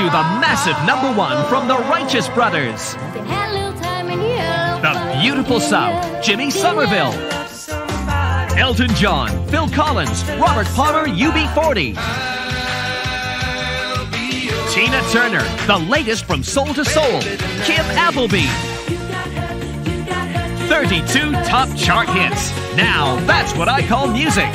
to the massive #1 from the Righteous Brothers. The Beautiful South, Jimmy Somerville. Elton John, Phil Collins, Robert Palmer, UB40. Tina Turner, the latest from Soul to Soul, Kim Appleby. 32 top chart hits. Now that's what I call music.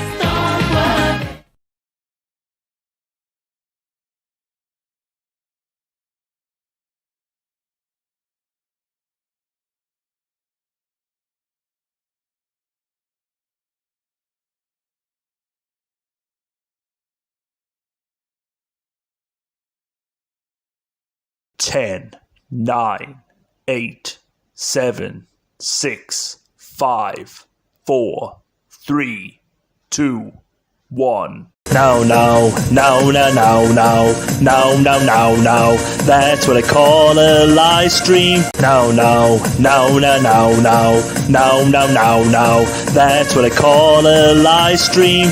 10, 9, 8, 7, 6, 5, 4, 3, 2, 1. No, no, no, no, no, no, no, no, no, no. That's what I call a live stream. No, no, no, no, no, no, no, no, no, no. That's what I call a live stream.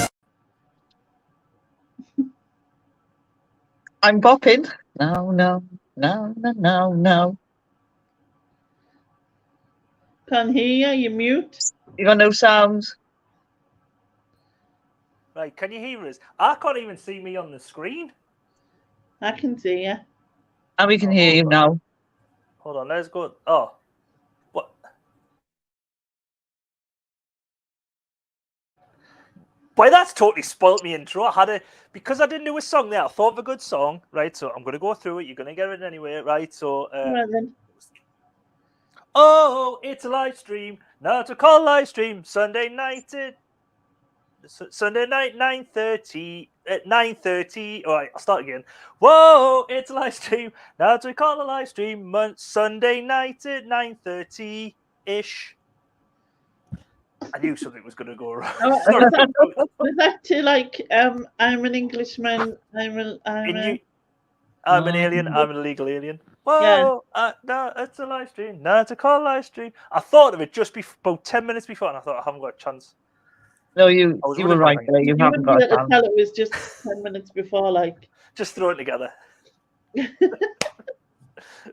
I'm bopping. No, no, no, no, no, no. Can't hear you. You mute. You got no sounds. Right, can you hear us? I can't even see me on the screen. I can see you. And we can hear you now. Hold on, let's go. Oh, what? Boy, that's totally spoilt me intro. I had because I didn't do a song there. I thought of a good song, right? So I'm going to go through it. You're going to get it anyway, right? So, Well, then. oh, it's a live stream. Now to call live stream Sunday night. Sunday night, 9:30 at 9:30. All right, I'll start again. Whoa, it's a live stream. Now to call a live stream Sunday night at 9:30 ish. I knew something was going to go wrong. Was that to like I'm an Englishman. I'm an alien. I'm an illegal alien. Whoa, yeah. No, it's a live stream. Now to call a live stream. I thought of it just about 10 minutes before, and I thought I haven't got a chance. No, you were right there. You haven't got a chance. Tell it was just 10 minutes before, like. Just throw it together.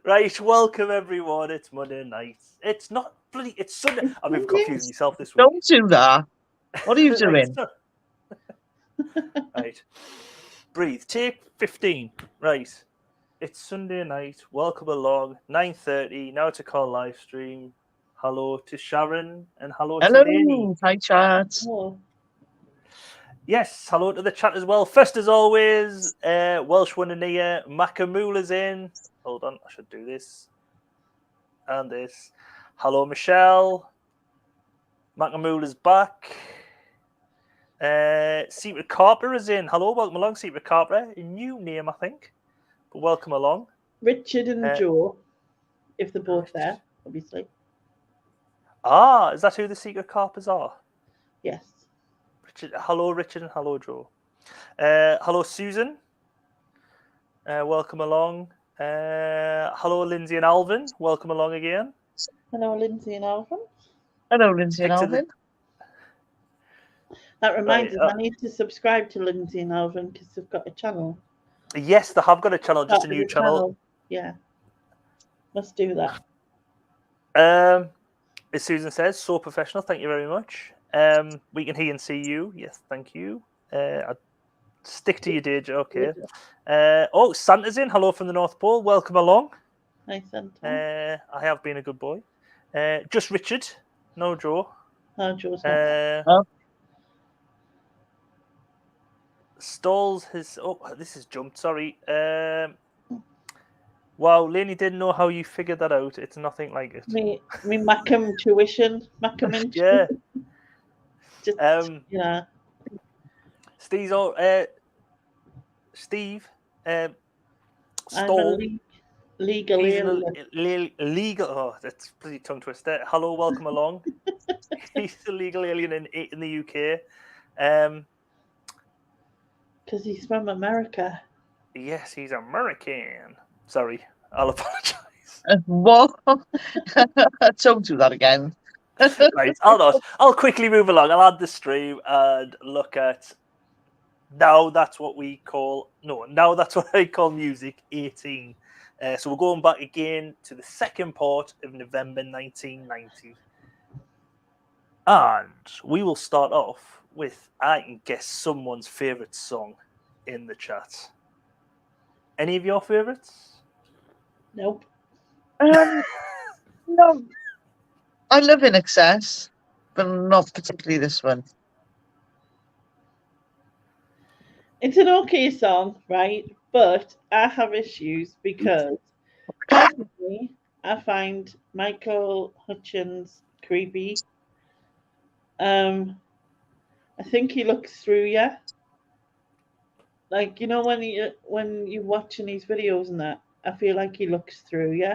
Right, welcome everyone. It's Monday night. It's not bloody. It's Sunday. I've been confusing myself this week. Don't do that. What are you doing? Right. Breathe. Take 15. Right. It's Sunday night. Welcome along. 9:30. Now to call live stream. Hello to Sharon and hello to Lainey. Hi, chat. Oh. Yes, hello to the chat as well. First, as always, Welsh one in here. Macamoola's in. Hold on, I should do this. And this. Hello, Michelle. Macamoola's back. Secret Carper is in. Hello, welcome along, Secret Carper. A new name, I think. But welcome along. Richard and Joe, if they're both there, obviously. Ah, is that who the Secret Carpers are? Yes. Hello, Richard, and hello, Joe. Hello, Susan. Welcome along. Hello, Lindsay and Alvin. Welcome along again. Hello, Lindsay and Alvin. Hello, Lindsay and Alvin. That reminds us, I need to subscribe to Lindsay and Alvin because they've got a channel. Yes, they have got a channel, just a new channel. Yeah. Must do that. As Susan says, so professional. Thank you very much. We can hear and see you. Yes, thank you. Stick to your day job. Okay. Oh, Santa's in. Hello from the North Pole. Welcome along. Hi, Santa. I have been a good boy. Just Richard. No Joe. No, Joe's not. Stalls has... Oh, this has jumped. Sorry. Wow, Lainey didn't know how you figured that out. It's nothing like it. Me Macam tuition. Macam yeah. Just, yeah. Steve, Stole. Legal. Legal. Oh, that's pretty tongue twister. Hello, welcome along. He's a legal alien in the UK. Because he's from America. Yes, he's American. Sorry, I'll apologise. What? Don't do that again. Right, I'll quickly move along. I'll add the stream and look at Now that's what we call now that's what I call music 18. So we're going back again to the second part of November 1990. And we will start off with I can guess someone's favourite song in the chat. Any of your favourites? Nope. No, I love In Excess, but not particularly this one. It's an okay song, right? But I have issues because personally, I find Michael Hutchence creepy. I think he looks through you. Like, you know, when you're watching these videos and that, I feel like he looks through you,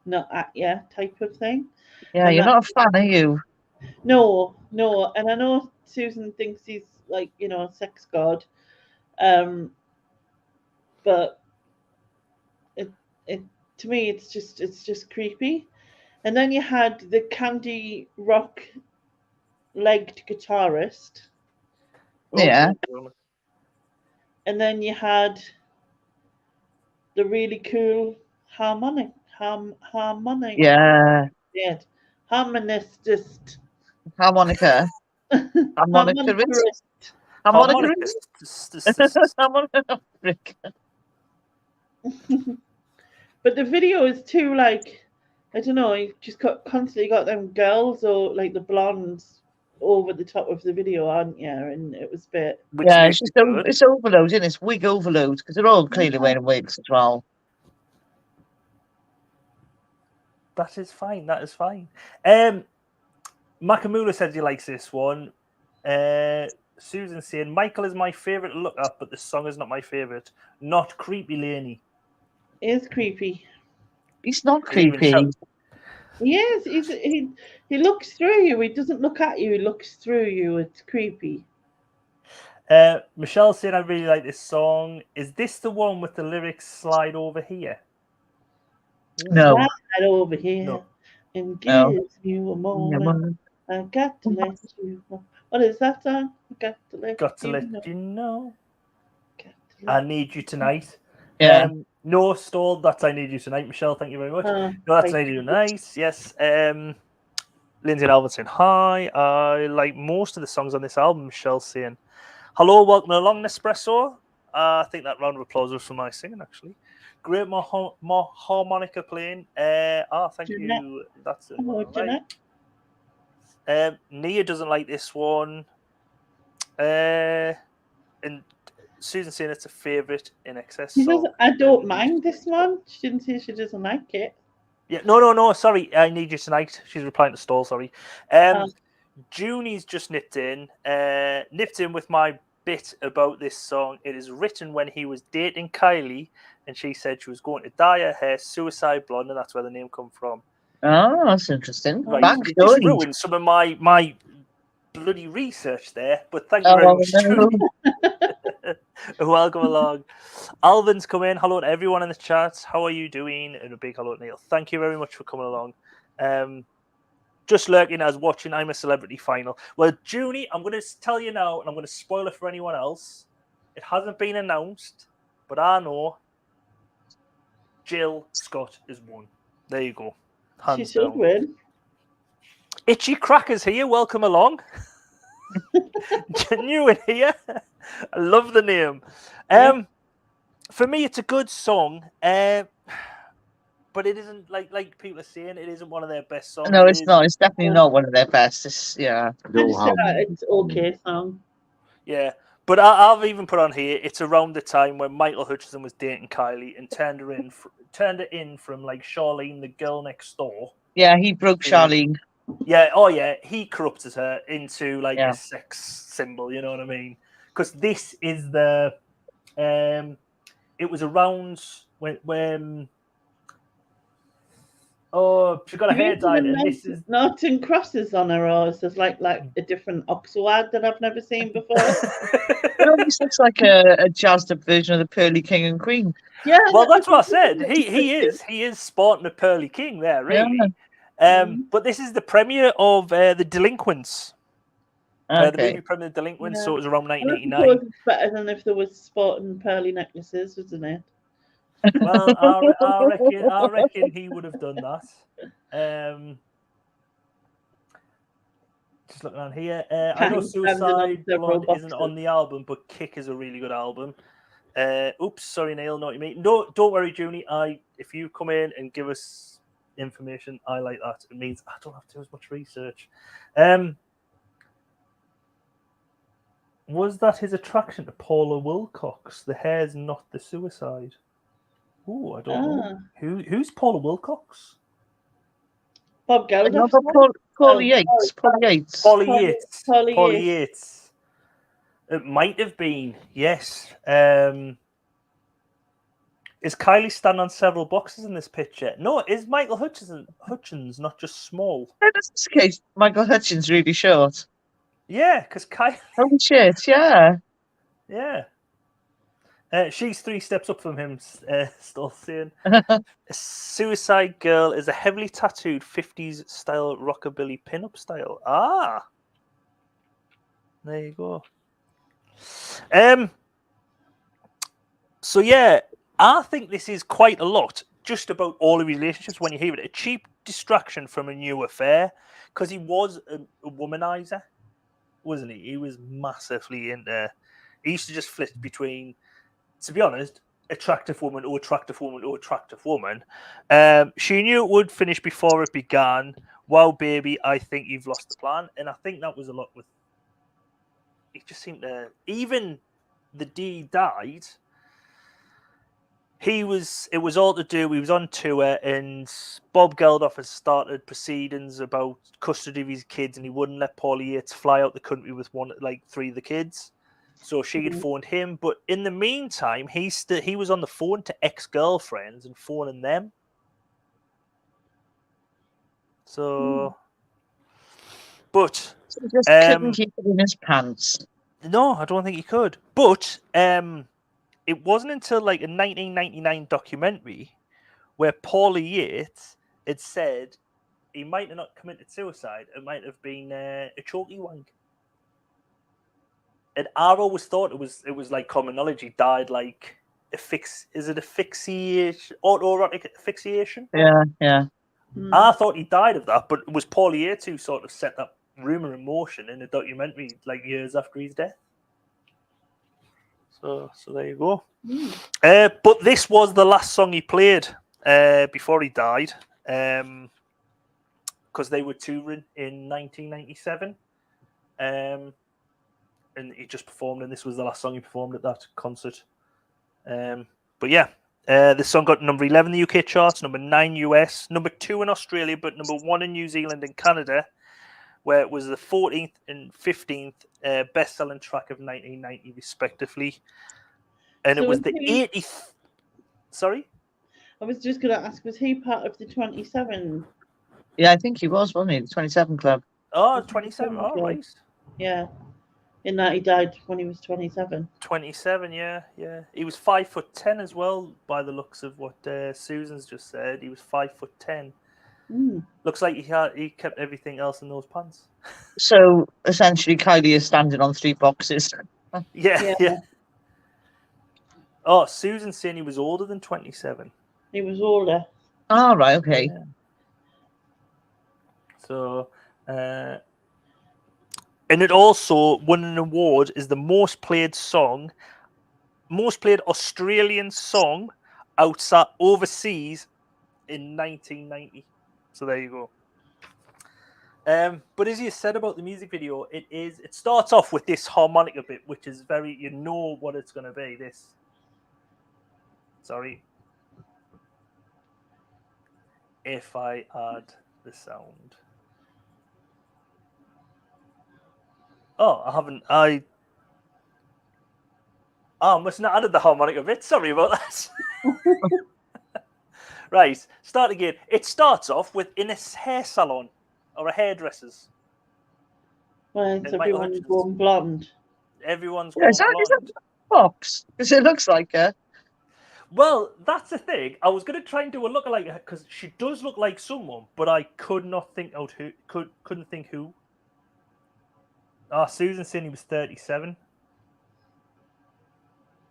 not at you, type of thing. Yeah, And you're that, not a fan, are you? no, and I know Susan thinks he's like, you know, a sex god, but it to me it's just creepy. And then you had the Candy Rock legged guitarist, Yeah. and then you had the really cool harmonic. Yeah. Yeah, harmonist. Harmonica. Harmonicist. Harmonica. But the video is too, like, I don't know, you just constantly got them girls or like the blondes over the top of the video, aren't you? And it was a bit. Yeah, it's just it's overload, isn't it? It's wig overload because they're all clearly wearing wigs as well. That is fine. That is fine. Makamula says he likes this one. Susan saying Michael is my favourite to look at, but the song is not my favourite. Not creepy, Laney. It is creepy. He's not creepy. He is. He looks through you. He doesn't look at you. He looks through you. It's creepy. Michelle said I really like this song. Is this the one with the lyrics slide over here? No. Slide over here No. and gives you a moment. I got to let you know. What is that song? I got to let you know. I need you tonight. Yeah. No, stalled. That's I Need You Tonight, Michelle. Thank you very much. No, that's I Need You Nice. Yes. Lindsay and Alvin saying hi. I like most of the songs on this album. Michelle saying hello, welcome along, Nespresso. I think that round of applause was for my singing, actually. Great more harmonica playing. Thank you. That's it. Nia doesn't like this one. And Susan saying it's a favourite In Excess song. I don't mind this one. She didn't say she doesn't like it. Yeah, no. Sorry, I Need You Tonight. She's replying to Stall. Sorry. Junie's just nipped in with my bit about this song. It is written when he was dating Kylie, and she said she was going to dye her hair suicide blonde, and that's where the name come from. Oh, that's interesting. Right, it just ruined some of my bloody research there, but thank you very much. No. Welcome along. Alvin's come in. Hello to everyone in the chat. How are you doing? And a big hello to Neil. Thank you very much for coming along. Just lurking as watching I'm a Celebrity final. Well, Junie, I'm going to tell you now, and I'm going to spoil it for anyone else. It hasn't been announced, but I know Jill Scott is one. There you go. Hands she should down. win. Itchy Crackers here. Welcome along. New in here. I love the name. For me, it's a good song, but it isn't like people are saying. It isn't one of their best songs. No, it's not. It's definitely not one of their best. It's it's okay song. Yeah, but I've even put on here. It's around the time when Michael Hutchence was dating Kylie and turned her in from like Charlene, the girl next door. Yeah, he broke Charlene. Yeah, he corrupted her into like a sex symbol, you know what I mean? Because this is the it was around when she got her hair dyed, and this is Norton crosses on her, or is this like a different Oxwad that I've never seen before? It almost looks like a jazzed up version of the Pearly King and Queen. Yeah, well, that's what I said. He is sporting a Pearly King there, really. Yeah. But this is the premiere of The Delinquents. The Okay. movie Permanent Delinquents, Yeah. so it was around I 1989. suppose it's better than if there was sport and pearly necklaces, isn't it? Well, I reckon he would have done that. Just looking on here. I know Suicide several Blonde isn't boxes. on the album, but Kick is a really good album. Oops, sorry, Neil, not you mean. No, don't worry, Junie. If you come in and give us information, I like that. It means I don't have to do as much research. Was that his attraction to Paula Wilcox? The hair's not the suicide. Ooh, I don't know. Who's Paula Wilcox? Bob Geldof. Another Paul Yates. Paul Yates. Polly Yates. Polly Polly Yates. Yates. It might have been, yes. Is Kylie standing on several boxes in this picture? No, is Michael Hutchins not just small? In this case, Michael Hutchins really short. Yeah, because Kylie. Holy shit! Yeah. Yeah. She's 3 steps up from him, still saying. A Suicide Girl is a heavily tattooed 50s style rockabilly pin-up style. Ah. There you go. So, yeah, I think this is quite a lot just about all the relationships when you hear it. A cheap distraction from a new affair because he was a womanizer, wasn't he? He was massively into... He used to just flip between... To be honest, attractive woman or attractive woman or attractive woman. She knew it would finish before it began. Wow, baby, I think you've lost the plan. And I think that was a lot with... It just seemed to... Even the D died, it was all to do... He was on tour and Bob Geldof has started proceedings about custody of his kids and he wouldn't let Paulie Yates fly out the country with 3 of the kids. So she had phoned him, but in the meantime, he was on the phone to ex-girlfriends and phoning them. So, but So he just couldn't keep it in his pants. No, I don't think he could. But it wasn't until like a 1999 documentary where Paulie Yates had said he might have not committed suicide. It might have been a chokey wank. And I always thought it was like common knowledge. He died like asphyxiation, autoerotic asphyxiation? Yeah. I thought he died of that, but it was Paulie Yates who sort of set that rumor in motion in a documentary like years after his death. So there you go. But this was the last song he played before he died, because they were touring in 1997. And he just performed, and this was the last song he performed at that concert. But yeah, this song got number 11 in the UK charts, number 9 US, number 2 in Australia, but number 1 in New Zealand and Canada, where it was the 14th and 15th best-selling track of 1990, respectively. And it was the 80th... Sorry? I was just going to ask, was he part of the 27? Yeah, I think he was, wasn't he? The 27 Club. Oh, 27, all right. Yeah. In that he died when he was 27. 27, yeah. He was 5'10" as well, by the looks of what Susan's just said. He was 5'10". Looks like he kept everything else in those pants. So essentially, Kylie is standing on 3 boxes. Yeah. Oh, Susan's saying he was older than 27. He was older. Oh, right, okay. Yeah. So, and it also won an award as the most played Australian song overseas in 1990. So there you go. But as you said about the music video, it starts off with this harmonica bit, which is very, you know what it's going to be. This. Sorry. If I add the sound. Oh, I must not have added the harmonica bit. Sorry about that. Right, start again. It starts off with in a hair salon or a hairdresser's. Well, it's everyone's going blonde. Everyone's going Is that blonde. Fox? Because it looks like her. Well, that's the thing. I was going to try and do a lookalike because she does look like someone, but I could not think out who. Couldn't think who. Susan saying he was 37.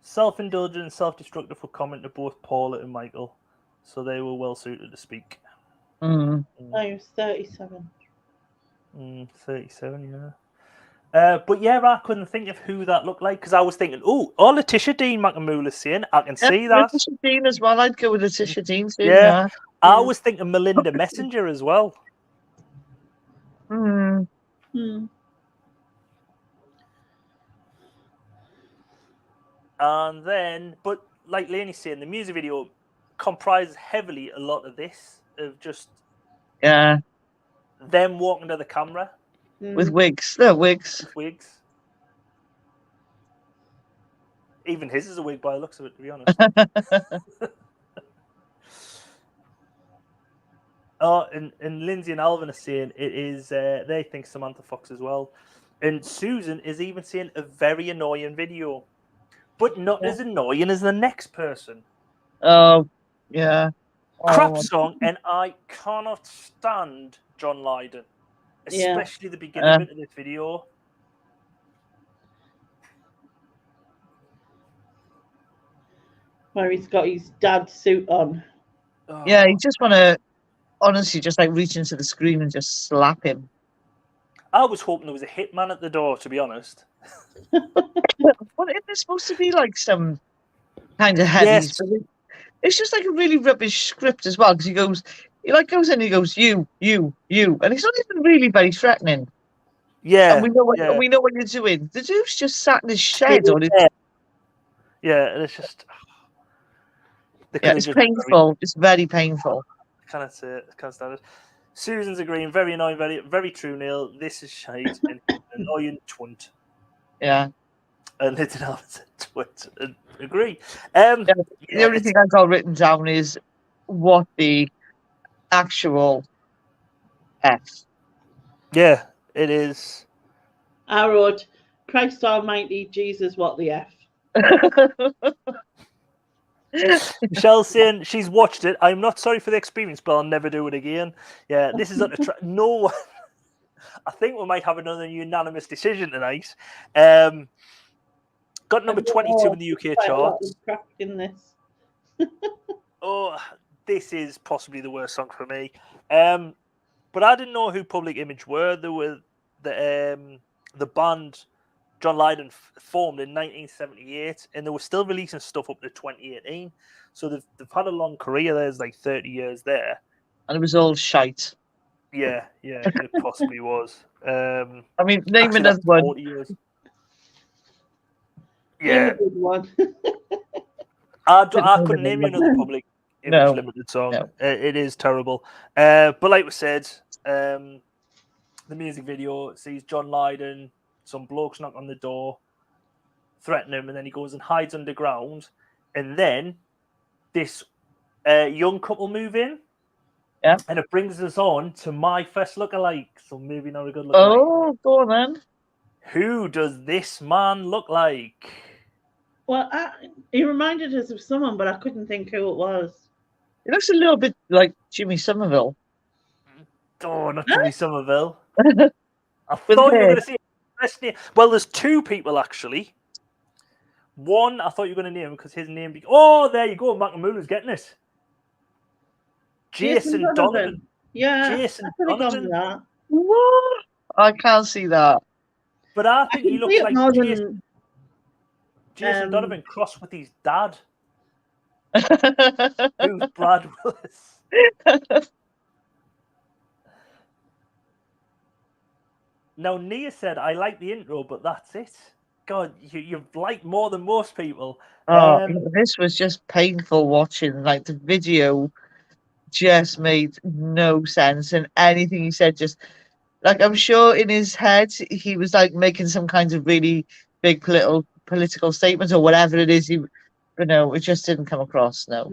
Self-indulgent and self-destructive for comment to both Paula and Michael, so they were well suited to speak. Mm. I was 37. 37, yeah. But yeah, I couldn't think of who that looked like because I was thinking, Letitia Dean McAmula's saying, I can see that. Letitia Dean as well. I'd go with Letitia Dean soon, Yeah. I was thinking Melinda Messenger as well. Mm. And then, but like Lainey's saying, the music video comprises heavily a lot of this, of just them walking to the camera. With wigs. They're wigs. With wigs. Even his is a wig by the looks of it, to be honest. And Lindsay and Alvin are saying it is, they think Samantha Fox as well. And Susan is even saying a very annoying video, but not as annoying as the next person. Oh, yeah. Crap song, and I cannot stand John Lydon, especially the beginning of this video. Where he's got his dad's suit on. Yeah, you just want to honestly just like reach into the screen and just slap him. I was hoping there was a hitman at the door, to be honest. Well, isn't it supposed to be like some kind of heavy? Yes. It's just like a really rubbish script as well, because he goes in and he goes, you, and he's not even really very threatening. Yeah. And we know what you're doing. The dude's just sat in his shed on his. Yeah, and it's just. It's painful. It's very painful. Can't stand it. Susan's agreeing. Very annoying. Very, very true, Neil. This is shite and annoying twunt. Yeah. And they didn't have a twit. Agree. The only thing I got written down is what the actual F. Yeah, it is. I wrote, Christ Almighty, Jesus, what the F. Michelle's saying she's watched it. I'm not sorry for the experience, but I'll never do it again. Yeah, this is not a no one. I think we might have another unanimous decision tonight. Got number 22 in the UK charts. In this. This is possibly the worst song for me. But I didn't know who Public Image were. They were the band John Lydon formed in 1978, and they were still releasing stuff up to 2018. So they've had a long career. There's like 30 years there. And it was all shite. Yeah, it possibly was. I mean, name another one. 40 years. Yeah. One. I couldn't name you another Public Image Limited song. No. It is terrible. But like we said, the music video sees John Lydon, some blokes knock on the door, threaten him, and then he goes and hides underground. And then this young couple move in. Yeah. And it brings us on to my first lookalike. So maybe not a good lookalike. Oh, go on then. Who does this man look like? Well, he reminded us of someone, but I couldn't think who it was. He looks a little bit like Jimmy Somerville. Oh, not Jimmy Somerville. I thought you were going to say. Well, there's two people actually. One, I thought you were going to name him because his name. There you go. McAmula's getting it. Jason Donovan. Yeah, Jason Donovan. What? I can't see that. But I think he looks like Jason Donovan crossed with his dad. Who's Brad Willis. Now, Nia said, I like the intro, but that's it. God, you've liked more than most people. This was just painful watching. Like, the video just made no sense. And anything he said just... Like, I'm sure in his head, he was, like, making some kind of really big political statement or whatever it is. It just didn't come across, no.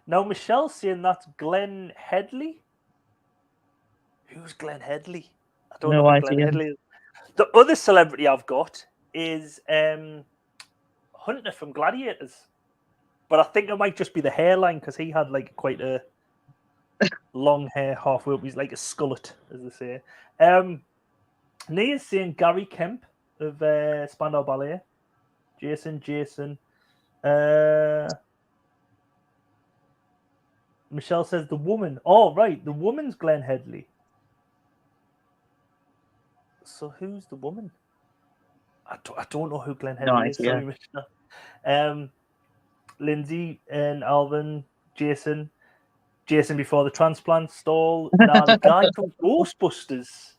Now, Michelle's saying that's Glenn Headley. Who's Glenn Headley? I don't know who Glenn Headley is. The other celebrity I've got is Hunter from Gladiators. But I think it might just be the hairline because he had, like, quite a... long hair halfway up. He's like a skullet, as they say. Nia's saying Gary Kemp of Spandau Ballet. Jason. Michelle says the woman. Oh, right. The woman's Glenn Headley. So who's the woman? I don't know who Glenn Headley is. Sorry, Michelle. Lindsay and Alvin, Jason before the transplant stall. Now the guy from Ghostbusters.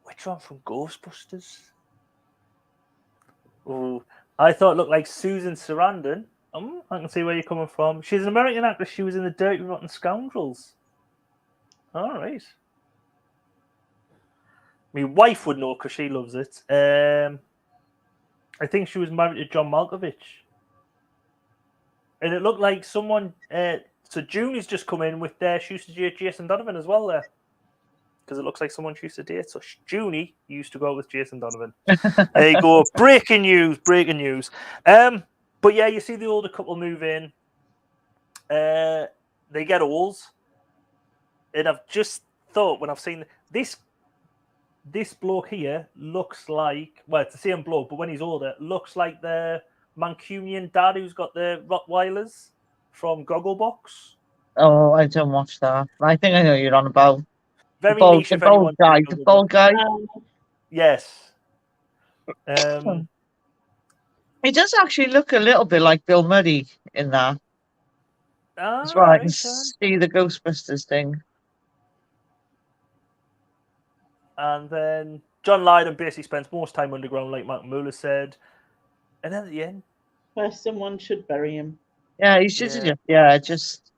Which one from Ghostbusters? Oh, I thought it looked like Susan Sarandon. I can see where you're coming from. She's an American actress. She was in the Dirty Rotten Scoundrels. All right. My wife would know because she loves it. I think she was married to John Malkovich. And it looked like someone... so Junie's just come in with she used to date Jason Donovan as well there. Because it looks like someone she used to date. So Junie used to go with Jason Donovan. There you go. Breaking news. But yeah, you see the older couple move in. They get old. And I've just thought when I've seen this bloke here looks like, well, it's the same bloke, but when he's older, looks like the Mancunian dad who's got the Rottweilers from Gogglebox. Oh, I don't watch that. I think I know you're on about. Very niche. The bald guy. Yes. He does actually look a little bit like Bill Murray in that. That's right. I can see the Ghostbusters thing. And then John Lydon basically spends most time underground, like Mark Muller said. And then at the end, where someone should bury him. Yeah, he should just.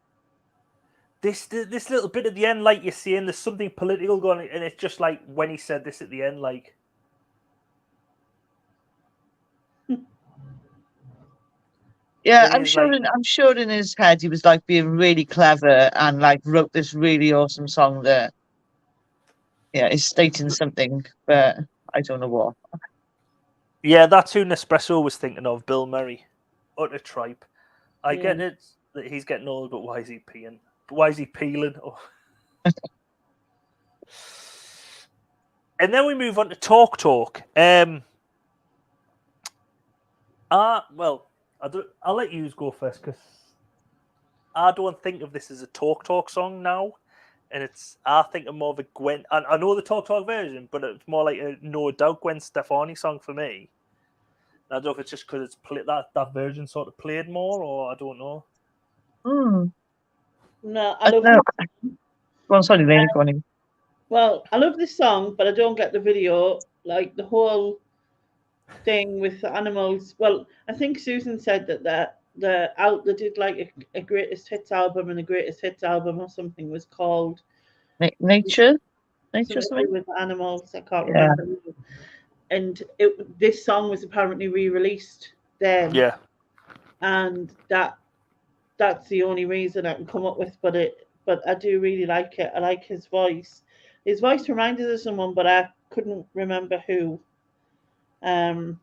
This little bit at the end, like you're saying, there's something political going on, and it's just like when he said this at the end, like. Yeah, I'm sure in his head he was like being really clever and like wrote this really awesome song that, is stating something, but I don't know what. Yeah, that's who Nespresso was thinking of, Bill Murray. Utter tripe. I get it that he's getting old, but why is he peeing? Why is he peeling? Oh. And then we move on to Talk. I'll let you go first because I don't think of this as a Talk song now, and I think of more of a Gwen. I know the Talk version, but it's more like a No Doubt Gwen Stefani song for me. I don't know if it's just because it's that version sort of played more, or I don't know. No, I love it. Well, sorry, Lena, go on. Well, I love this song, but I don't get the video. Like the whole thing with the animals. Well, I think Susan said that they did like a greatest hits album, and the greatest hits album or something was called Nature something with animals. I can't remember. And this song was apparently re-released then. Yeah. And that's the only reason I can come up with. But I do really like it. I like his voice. His voice reminded of someone, but I couldn't remember who. But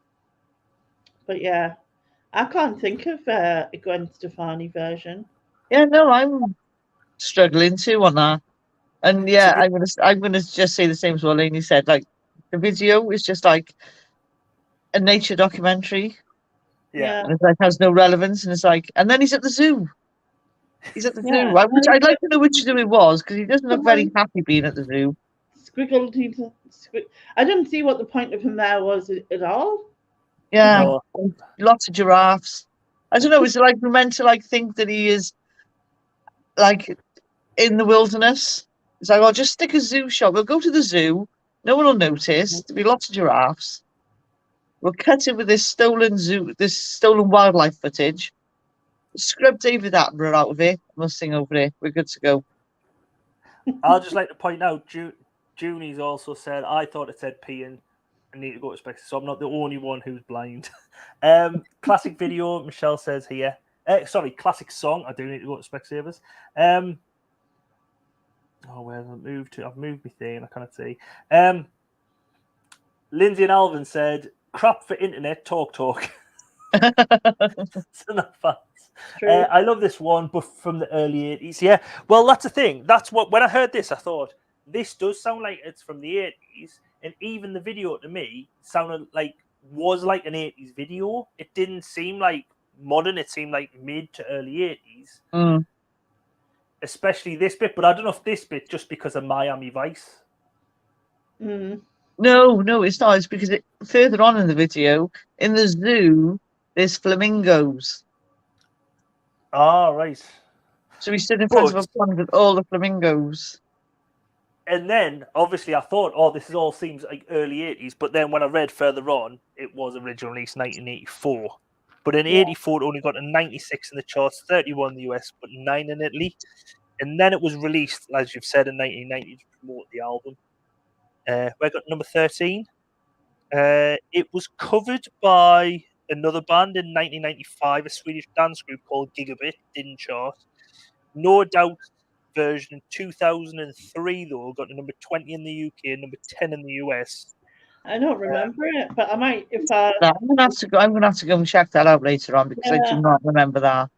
yeah, I can't think of a Gwen Stefani version. Yeah, no, I'm struggling too on that. And yeah, I'm gonna just say the same as what Lainey said. Like the video is just like a nature documentary. Yeah. And it's like has no relevance, and it's like, and then he's at the zoo. He's at the zoo. I'd like to know which zoo it was because he doesn't look very happy being at the zoo. I didn't see what the point of him there was at all. Yeah, lots of giraffes. I don't know. Is it like we're meant to like think that he is like in the wilderness? It's like, I'll just stick a zoo shot. We'll go to the zoo. No one will notice. There'll be lots of giraffes. We'll cut it with this stolen wildlife footage. Scrub David Attenborough out of it. We'll sing over it. We're good to go. I'll just like to point out, Junie's also said, I thought it said peeing. I need to go to Specsavers, so I'm not the only one who's blind. Classic video, Michelle says here. Classic song. I do need to go to Specsavers. Where have I moved to? I've moved my thing. I cannot see. Lindsay and Alvin said, crap for internet, talk. So not fun. I love this one, but from the early 80s. Yeah, well, that's the thing. That's what, when I heard this, I thought, this does sound like it's from the 80s, and even the video to me sounded like was like an 80s video. It didn't seem like modern. It seemed like mid to early 80s, especially this bit. But I don't know if this bit just because of Miami Vice. No, it's not. It's because further on in the video, in the zoo, there's flamingos. Ah, right. So we stood in front of a pond with all the flamingos. And then, obviously, I thought, oh, this all seems like early 80s. But then when I read further on, it was originally released 1984. But in 84, it only got a 96 in the charts, 31 in the US, but 9 in Italy. And then it was released, as you've said, in 1990 to promote the album. Where it got number 13. It was covered by another band in 1995, a Swedish dance group called Gigabit, didn't chart. No Doubt version in 2003, though, got to number 20 in the UK and number 10 in the US. I don't remember it, but I might if I'm gonna have to go and check that out later on because I do not remember that.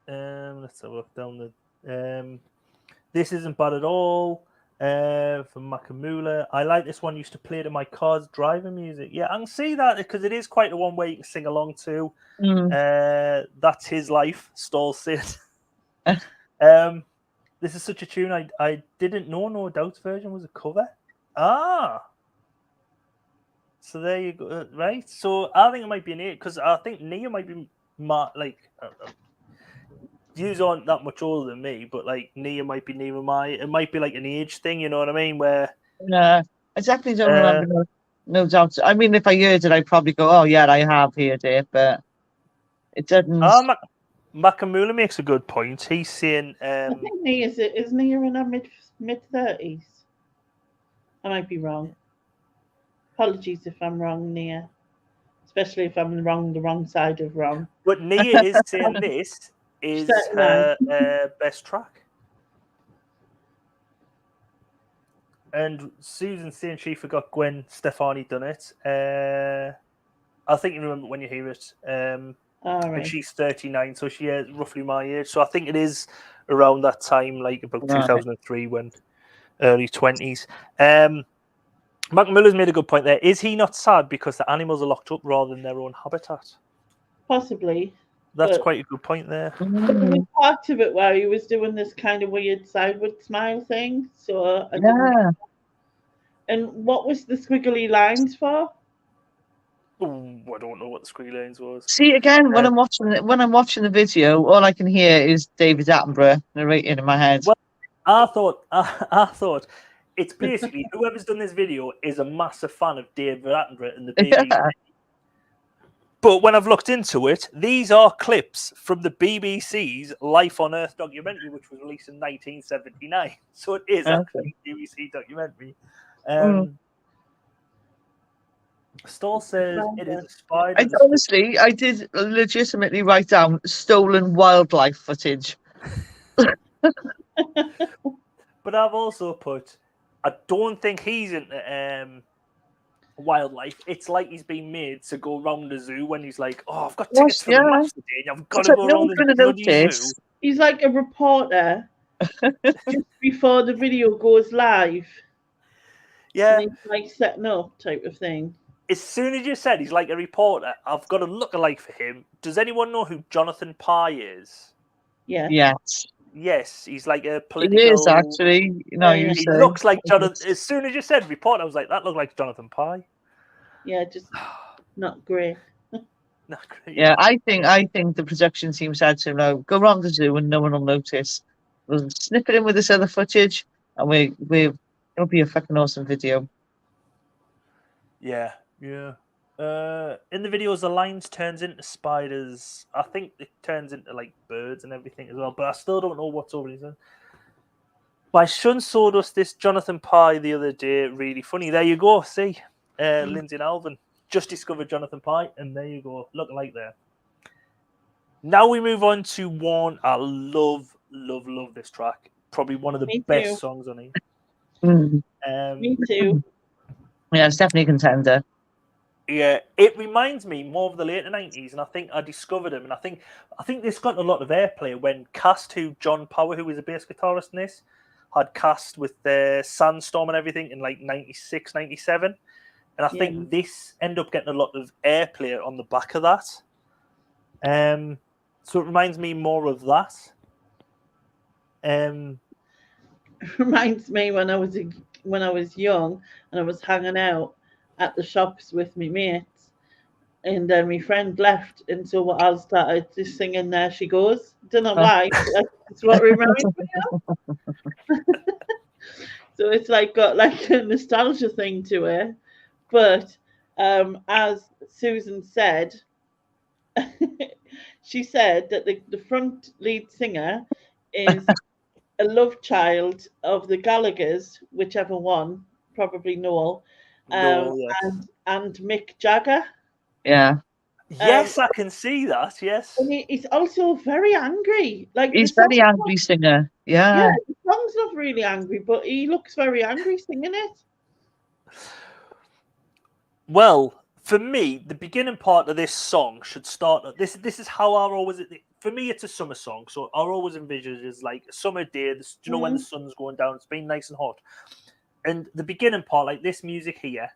Let's have a look down the. This isn't bad at all. From Makamula. I like this one. Used to play it in my car's driving music. Yeah, I can see that because it is quite a one way you can sing along to. That's His Life, Stall said. This is such a tune. I didn't know No Doubt's version was a cover. So there you go. Right. So I think it might be an 8 because I think Nia might be views aren't that much older than me, but like Nia might be near my. It might be like an age thing, you know what I mean? Where I definitely don't remember. No Doubt. I mean, if I heard it, I'd probably go, "Oh yeah, I have heard it," but it doesn't. Makamula makes a good point. He's saying, I think Nia is Nia in her mid 30s. I might be wrong. Apologies if I'm wrong, Nia. Especially if I'm the wrong side of wrong. But Nia is saying this is her best track. And Susan saying she forgot Gwen Stefani done it. I think you remember when you hear it. And she's 39, so she is roughly my age. So I think it is around that time, like about 2003, when early 20s. Macmillan's made a good point there. Is he not sad because the animals are locked up rather than their own habitat? Possibly. That's quite a good point there. Part of it where he was doing this kind of weird sideward smile thing. So and what was the squiggly lines for? Oh, I don't know what the squiggly lines was. See, again, when I'm watching the video, all I can hear is David Attenborough narrating in my head. Well, I thought it's basically whoever's done this video is a massive fan of David Attenborough and the BBC. Yeah. But when I've looked into it, these are clips from the BBC's Life on Earth documentary, which was released in 1979. So it is actually a BBC documentary. Stall says it is a spider. I did legitimately write down stolen wildlife footage. But I've also put, I don't think he's into wildlife. It's like he's been made to go around the zoo when he's like, "Oh, I've got tickets for the match today. I've got to go around the bloody zoo." He's like a reporter just before the video goes live. Yeah, and he's like setting up type of thing. As soon as you said he's like a reporter, I've got a look-alike for him. Does anyone know who Jonathan Pye is? Yeah. Yes, he's like a political. He is actually. No, he looks like Jonathan. As soon as you said reporter, I was like, that looked like Jonathan Pye. Yeah, just not great. Not great. Yeah, I think the production team said to him, "No, go around the zoo and no one will notice. We'll snip it in with this other footage, and it'll be a fucking awesome video." Yeah. In the videos, the lines turns into spiders. I think it turns into like birds and everything as well, but I still don't know what's over his head. My son showed us this Jonathan Pye the other day. Really funny. There you go. See, Lindsay and Alvin just discovered Jonathan Pye, and there you go. Look like there. Now we move on to one I love this track. Probably one of the best songs on it. Me too. Yeah, it's definitely a contender. Yeah, it reminds me more of the later 90s, and I think I discovered him, and I think this got a lot of airplay when John Power, who was a bass guitarist in this, had cast with the Sandstorm and everything in like 96, 97. And I think this ended up getting a lot of airplay on the back of that. So it reminds me more of that. Reminds me when I was young and I was hanging out at the shops with my mates, and then my friend left, and so what I started just singing "There She Goes." Don't know why. That's what reminds me of. So it's like got like a nostalgia thing to it. But as Susan said, she said that the front lead singer is a love child of the Gallaghers, whichever one, probably Noel, Yes. and Mick Jagger. Yeah. Yes, I can see that. Yes. And he's also very angry. Like He's the very angry singer. Yeah. the song's not really angry, but he looks very angry singing it. Well, for me, the beginning part of this song should start. This is how I always. For me, it's a summer song, so I always envision it as like a summer day. Do you know when the sun's going down? It's been nice and hot, and the beginning part, like this music here.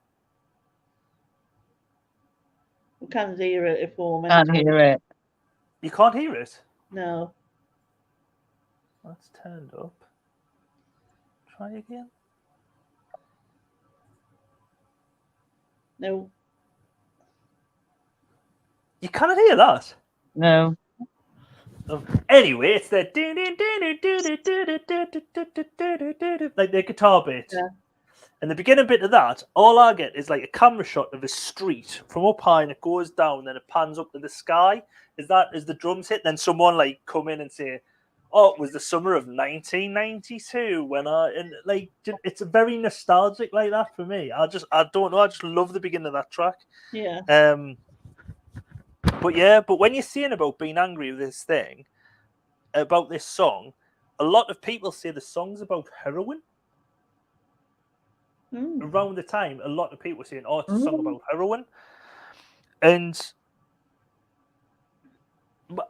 We can't hear it if we're Can't hear it. You can't hear it. No. That's turned up. Try again. No. You cannot hear that. No. Anyway, it's the like the guitar bit. Yeah. And the beginning bit of that, all I get is like a camera shot of a street from up high, and it goes down, then it pans up to the sky. Is the drums hit? Then someone like come in and say, "Oh, it was the summer of 1992 when it's a very nostalgic like that for me. I don't know. I just love the beginning of that track. Yeah. But when you're saying about being angry with this thing, about this song, a lot of people say the song's about heroin. Around the time, a lot of people were saying, "Oh, it's a song about heroin," and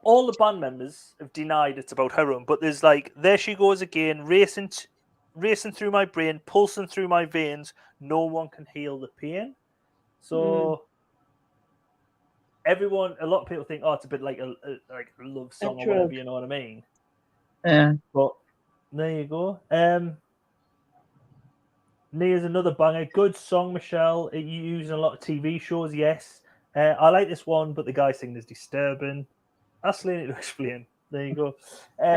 all the band members have denied it's about heroin. But there's like, "There she goes again, racing through my brain, pulsing through my veins. No one can heal the pain." So a lot of people think, "Oh, it's a bit like a love song or whatever." You know what I mean? Yeah. But there you go. Nia's another banger. Good song, Michelle. You use in a lot of TV shows, yes. I like this one, but the guy singing is disturbing. Ask Lenny to explain. There you go.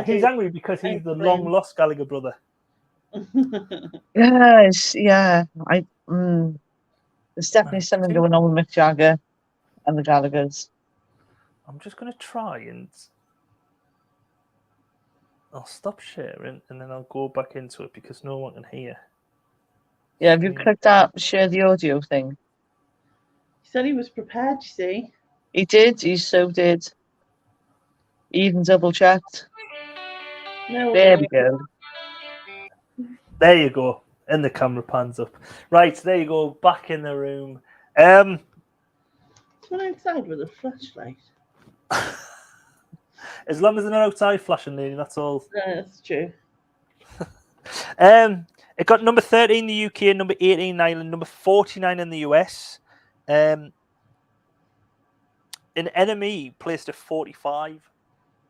He's angry because he's the long-lost Gallagher brother. Yes, yeah. There's definitely something going on with Mick Jagger and the Gallaghers. I'm just going to try and I'll stop sharing and then I'll go back into it because no one can hear. Yeah, have you clicked that share the audio thing? He said he was prepared, you see. He did. He so did. He even double checked. No, there we go. There you go. And the camera pans up. Right, there you go. Back in the room. Someone outside with a flashlight. As long as they're not outside flashing, Lady, that's all. Yeah, that's true. It got number 30 in the UK, number 18 in Ireland, number 49 in the US. An NME placed at 45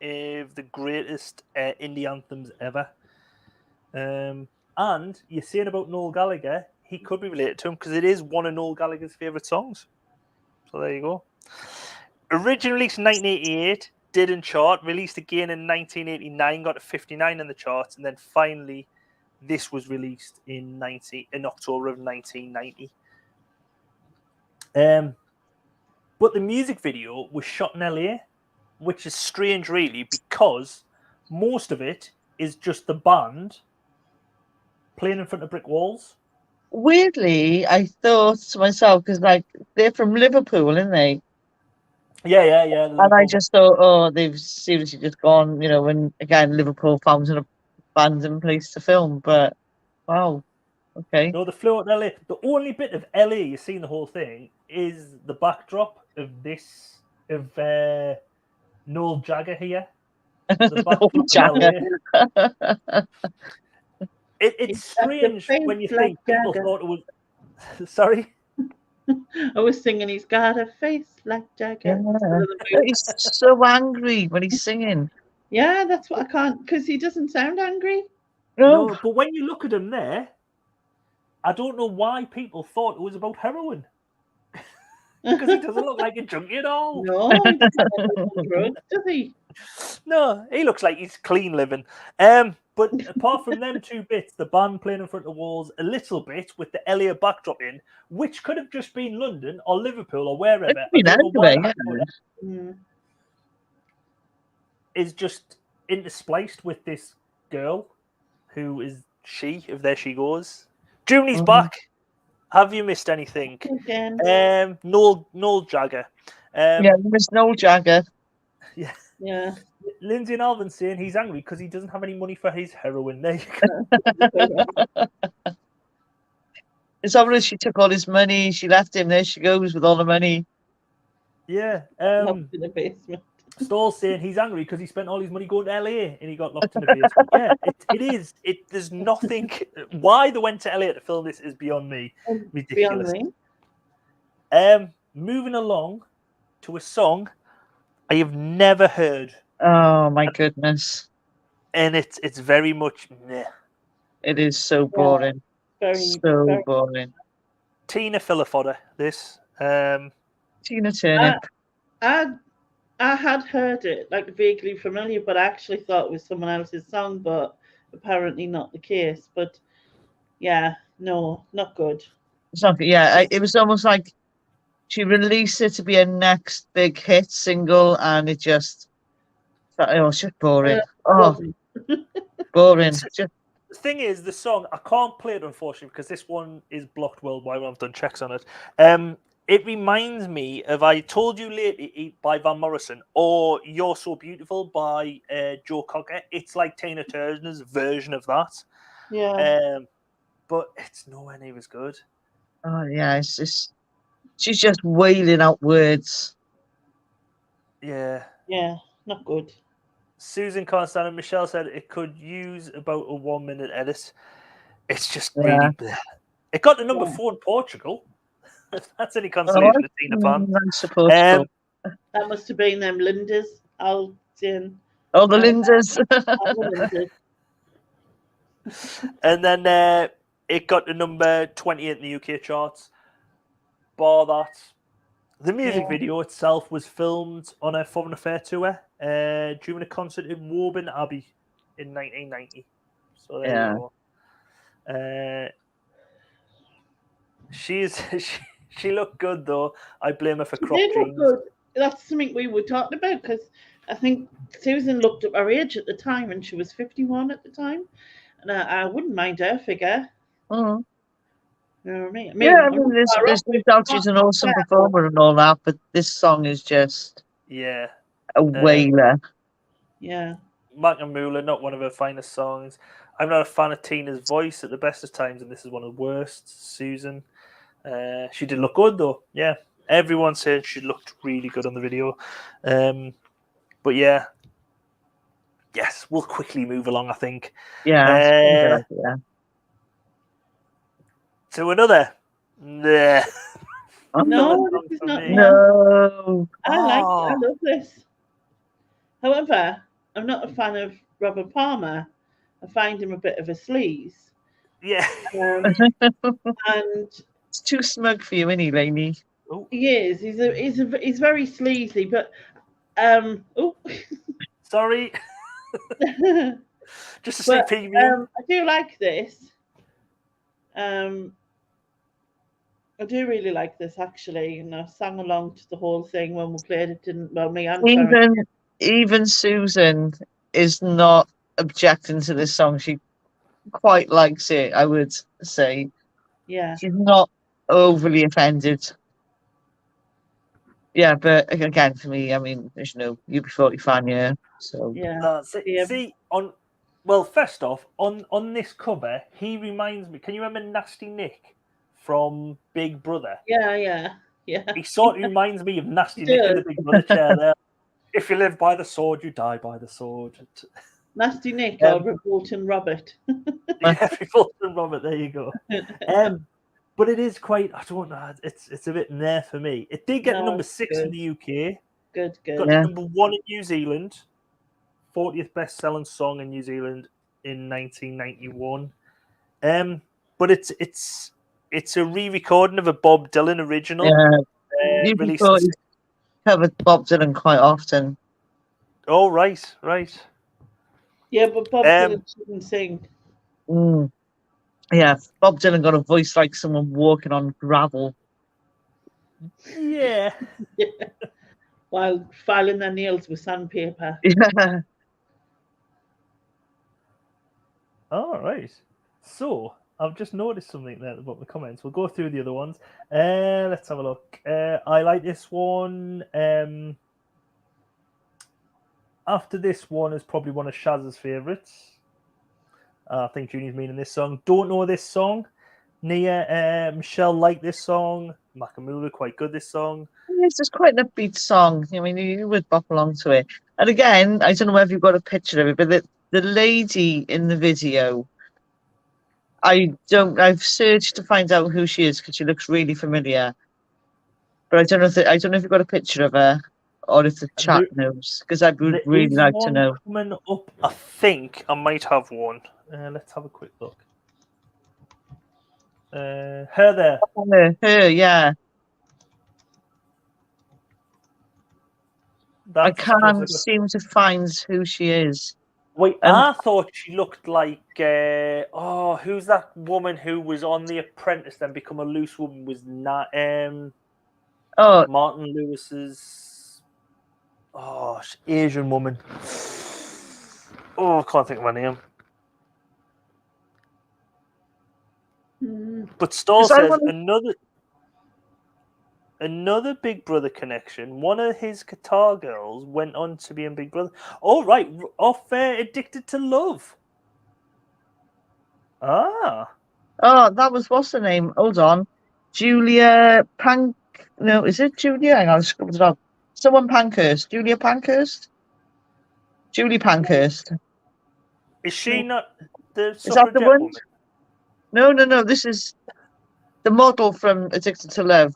of the greatest indie anthems ever. And you're saying about Noel Gallagher, he could be related to him because it is one of Noel Gallagher's favourite songs. So there you go. Originally released in 1988, didn't chart. Released again in 1989, got to 59 in the charts, and then finally this was released in October of 1990. But the music video was shot in LA, which is strange, really, because most of it is just the band playing in front of brick walls. Weirdly, I thought to myself, because like they're from Liverpool, aren't they? Yeah. And I just thought, oh, they've seriously just gone, when again Liverpool found an abandoned place to film. But wow, okay. No, the flew out LA. The only bit of LA you see in the whole thing is the backdrop of Noel Jagger here. The Noel Jagger. He's It's got the strange face when you like think people Jagger. thought it was. Sorry. I was singing, he's got a face like Jagger. Yeah. He's so angry when he's singing. Yeah, that's what I can't, because he doesn't sound angry. No, No, but when you look at him there, I don't know why people thought it was about heroin because he doesn't look like a junkie at all. No, he doesn't look like drugs, does he? No, he looks like he's clean living. But apart from them two bits, the band playing in front of the walls, a little bit with the Elliot backdrop in, which could have just been London or Liverpool or wherever. it could be I don't know why anyway, that yeah. Mm. is just interspliced with this girl who is she, if there she goes. Junie's back. Have you missed anything? Again. Noel Jagger. Yeah, Miss Noel Jagger. Yeah. Lindsay and Alvin saying he's angry because he doesn't have any money for his heroin. There you go. It's obvious she took all his money. She left him. There she goes with all the money. Yeah. Locked in the basement. Stall's saying he's angry because he spent all his money going to LA and he got locked in the basement. Yeah, it is. There's nothing. Why they went to LA to film this is beyond me. Ridiculous. Beyond me. Moving along to a song I have never heard. Oh my goodness. And it's very much meh. It is so boring. Very Boring. Tina Fillifodder, this. Tina Turner. I had heard it like vaguely familiar, but I actually thought it was someone else's song, but apparently not the case. But yeah, no, not good. It's not, yeah, it was almost like she released it to be a next big hit single, and it just, oh, it's just boring. Boring. Just, The thing is, the song, I can't play it unfortunately because this one is blocked worldwide when I've done checks on it. It reminds me of I Told You Lately by Van Morrison or You're So Beautiful by Joe Cocker. It's like Tina Turner's version of that. Yeah. But it's nowhere near as good. oh yeah, it's just, she's just wailing out words. Yeah. Yeah, not good. Susan Constant and Michelle said it could use about a 1 minute edit. It's just Yeah. really. It got to number 4 in Portugal. If that's any consolation to Tina fan. I suppose so. That must have been them Lindas. Alton. Oh, the Lindas. And then it got to number 20 in the UK charts. Bar that. The music video itself was filmed on a Foreign Affair tour during a concert in Woburn Abbey in 1990. So there you go. She looked good though. I blame her for crop jeans. Good. That's something we were talking about because I think Susan looked up her age at the time and she was 51 at the time. And I wouldn't mind her figure. Mm. You know what I mean? Yeah, I mean, there's no doubt she's an awesome performer and all that, but this song is just Yeah. a wailer. Yeah. Mac and Moolah, not one of her finest songs. I'm not a fan of Tina's voice at the best of times, and this is one of the worst. Susan. She did look good though. Yeah. Everyone said she looked really good on the video. But yeah. Yes, we'll quickly move along, I think. Yeah. To another. Nah. No, this is not. No. I love this. However, I'm not a fan of Robert Palmer. I find him a bit of a sleaze. Yeah. And it's too smug for you, isn't he, Lainey? He is. He's very sleazy, but sorry. Just to say preview. I do like this. I do really like this actually, and I sang along to the whole thing when we played it. Me and even Susan is not objecting to this song. She quite likes it, I would say. Yeah. She's not overly offended. Yeah, but again, for me, I mean, there's no UB40 fan here, so yeah. First off, on this cover, he reminds me. Can you remember Nasty Nick from Big Brother? Yeah. He sort of reminds me of Nasty Nick in the Big Brother chair there. If you live by the sword, you die by the sword. Nasty Nick or Revolting Robert. Yeah, Revolting Robert. There you go. But it is quite. I don't know. It's a bit there for me. It did get to number 6 in the UK. Good. Got to number 1 in New Zealand. 40th best-selling song in New Zealand in 1991. But it's a re-recording of a Bob Dylan original. Yeah, Released. he's covered Bob Dylan quite often. Oh, right. Yeah, but Bob Dylan shouldn't sing. Yeah, Bob Dylan got a voice like someone walking on gravel. Yeah. While filing their nails with sandpaper. Yeah. All right. So I've just noticed something there about the comments. We'll go through the other ones. Let's have a look. I like this one. After this one is probably one of Shaz's favourites. I think Junie's meaning this song. Don't know this song. Nia, Michelle liked this song. Makamula, quite good this song. It's just quite an upbeat song. I mean, you would bop along to it. And again, I don't know whether you've got a picture of it, but the lady in the video, I've searched to find out who she is because she looks really familiar. But I don't know if you've got a picture of her or if the chat knows, because I would really like to know. Coming up, I think I might have one. Let's have a quick look. Her there. Her, yeah. I can't seem to find who she is. Wait, I thought she looked like who's that woman who was on The Apprentice then become a loose woman? Was not Martin Lewis's Asian woman. I can't think of her name. But Stahl says another Big Brother connection. One of his guitar girls went on to be in Big Brother. Oh, right. Off Addicted to Love. Ah. Oh, that was, what's her name? Hold on. Julia Pank. No, is it Julia? Hang on, I scribbled it out. Someone Pankhurst. Julia Pankhurst? Julie Pankhurst. Is she not the Is that the one? woman? No. This is the model from Addicted to Love,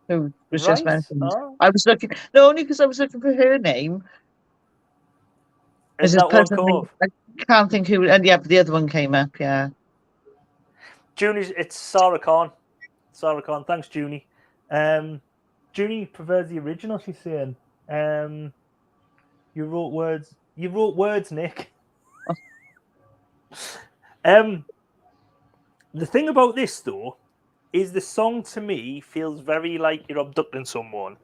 who was just mentioned. Oh. I was looking, only because I was looking for her name. Is that one called? I can't think who, and yeah, but the other one came up, yeah. Junie's, it's Sarah Khan. Sarah Khan, thanks, Junie. Junie prefers the original, she's saying. You wrote words, Nick. The thing about this, though, is the song to me feels very like you're abducting someone,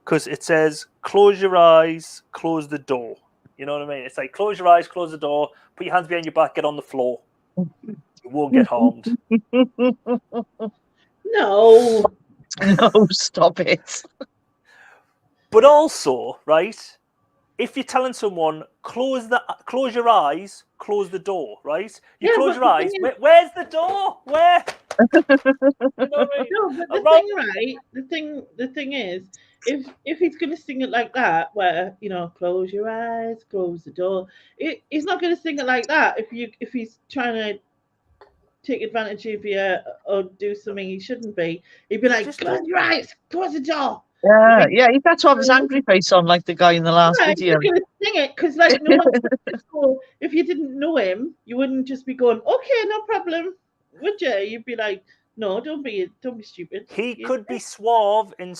because it says, close your eyes, close the door. You know what I mean? It's like, close your eyes, close the door, put your hands behind your back, get on the floor. You won't get harmed. No, stop it. But also, right, if you're telling someone, close your eyes, close the door, right? You close your eyes. Where's the door? Where? You know what I mean? No, but the thing is, if he's going to sing it like that, where close your eyes, close the door, he's not going to sing it like that. If he's trying to take advantage of you or do something he shouldn't be, he'd be like, close your eyes, close the door. Yeah, he'd have to have his angry face on like the guy in the last video. He's going to sing it because, like, no one. If you didn't know him, you wouldn't just be going, okay, no problem, would you? You'd be like, no, don't be stupid. He could be suave and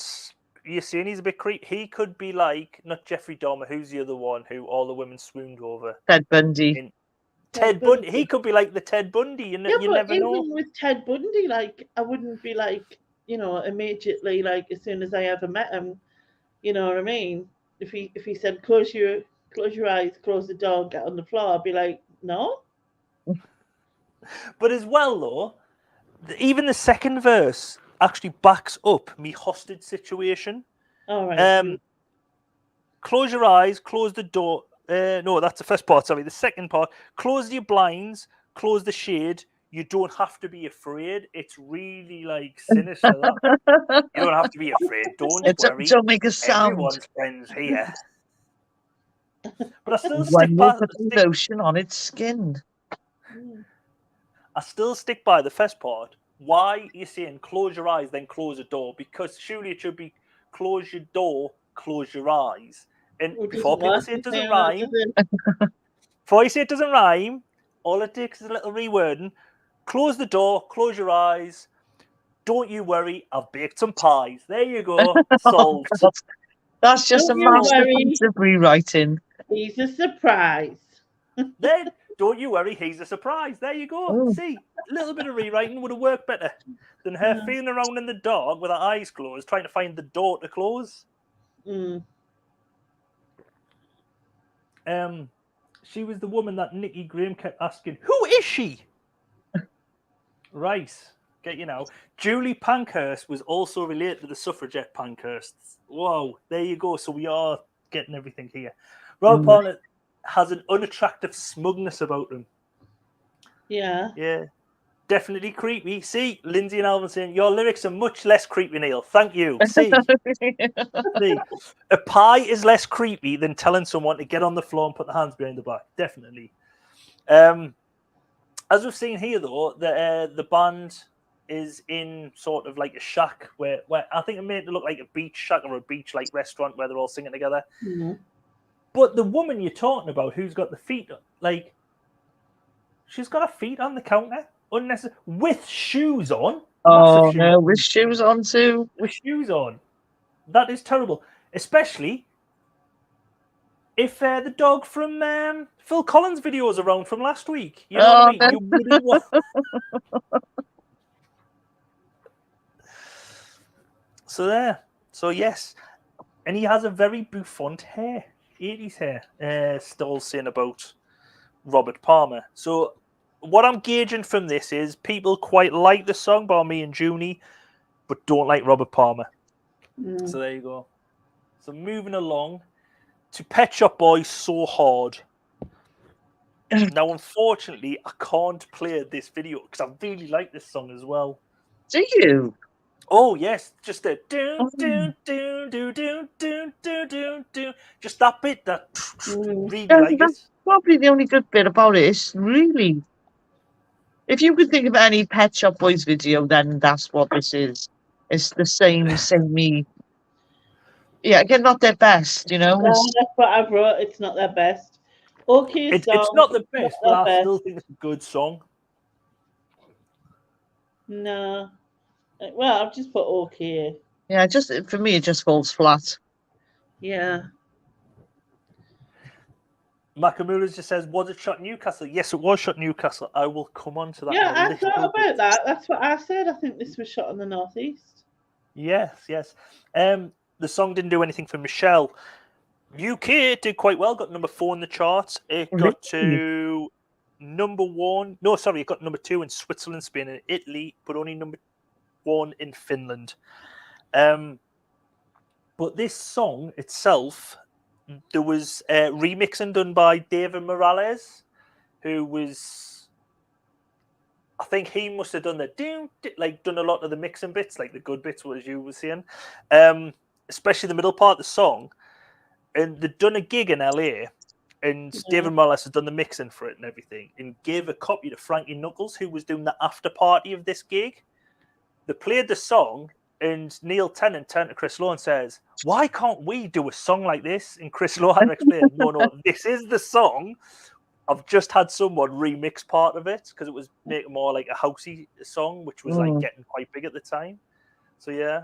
you're saying he's a bit creepy. He could be like, not Jeffrey Dahmer, who's the other one who all the women swooned over? Ted Bundy. Ted Bundy. He could be like the Ted Bundy. You never know. Even with Ted Bundy, like, I wouldn't be like, immediately, like, as soon as I ever met him, you know what I mean? If he said, close your eyes, close the door, get on the floor, I'd be like, no. But as well, though, even the second verse actually backs up me hostage situation. All right. Close your eyes, close the door. No, that's the first part. Sorry, the second part. Close your blinds, close the shade. You don't have to be afraid. It's really like sinister. You don't have to be afraid. Don't worry. Don't make a sound. Everyone's friends here. But I still When they put the lotion on its skin. I still stick by the first part. Why you're saying close your eyes, then close the door? Because surely it should be close your door, close your eyes. And before people say it doesn't rhyme, before you say it doesn't rhyme, all it takes is a little rewording. Close the door, close your eyes. Don't you worry, I've baked some pies. There you go, solved. That's just a masterpiece of rewriting. He's a surprise. Then, don't you worry, he's a surprise. There you go. Oh. See, a little bit of rewriting would have worked better than her feeling around in the dark with her eyes closed, trying to find the door to close. She was the woman that Nicky Graham kept asking, who is she? Right. Get you now. Julie Pankhurst was also related to the suffragette Pankhursts. Whoa, there you go. So we are getting everything here. Robert Palmer has an unattractive smugness about him. Yeah. Yeah. Definitely creepy. See, Lindsay and Alvin saying, your lyrics are much less creepy, Neil. Thank you. See. See. A pie is less creepy than telling someone to get on the floor and put their hands behind the back. Definitely. As we've seen here, though, the band is in sort of like a shack where I think it made it look like a beach shack or a beach like restaurant where they're all singing together. Mm-hmm. But the woman you're talking about, who's got the feet, like, she's got her feet on the counter, unnecessary, with shoes on. Oh no, with shoes on too. With shoes on, that is terrible. Especially if the dog from Phil Collins' video is around from last week. You know what I mean? You wouldn't want. So there. So yes. And he has a very bouffant hair. 80s hair. Still saying about Robert Palmer. So what I'm gauging from this is people quite like the song by me and Junie, but don't like Robert Palmer. So there you go. So moving along to Pet Shop Boys, So Hard. Now, unfortunately, I can't play this video because I really like this song as well. Do you? Oh yes, just the do do do do do do do do do. Just that bit that really like That's it. probably the only good bit about it. It's really, if you could think of any Pet Shop Boys video, then that's what this is. It's the samey. Yeah, again, not their best, you know. No, that's what I wrote. It's not their best. Okay, It's not the best, but I still think it's a good song. No. Well, I've just put okay. Yeah, just for me, it just falls flat. Yeah. Makamura just says, was it shot in Newcastle? Yes, it was shot in Newcastle. I will come on to that. Yeah, I thought about that. That's what I said. I think this was shot in the northeast. Yes, yes. The song didn't do anything for Michelle. UK did quite well, got number 4 in the charts. It got to number 1. No, sorry, it got number 2 in Switzerland, Spain, and Italy, but only number 1 in Finland. But this song itself, there was remixing done by David Morales, who was, I think he must have done done a lot of the mixing bits, like the good bits, as you were saying, especially the middle part of the song. And they'd done a gig in LA, and David Morales had done the mixing for it and everything, and gave a copy to Frankie Knuckles, who was doing the after party of this gig. They played the song, and Neil Tennant turned to Chris Lowe and says, why can't we do a song like this? And Chris Lowe had to explain, no, this is the song. I've just had someone remix part of it, because it was making more like a housey song, which was like getting quite big at the time. So yeah.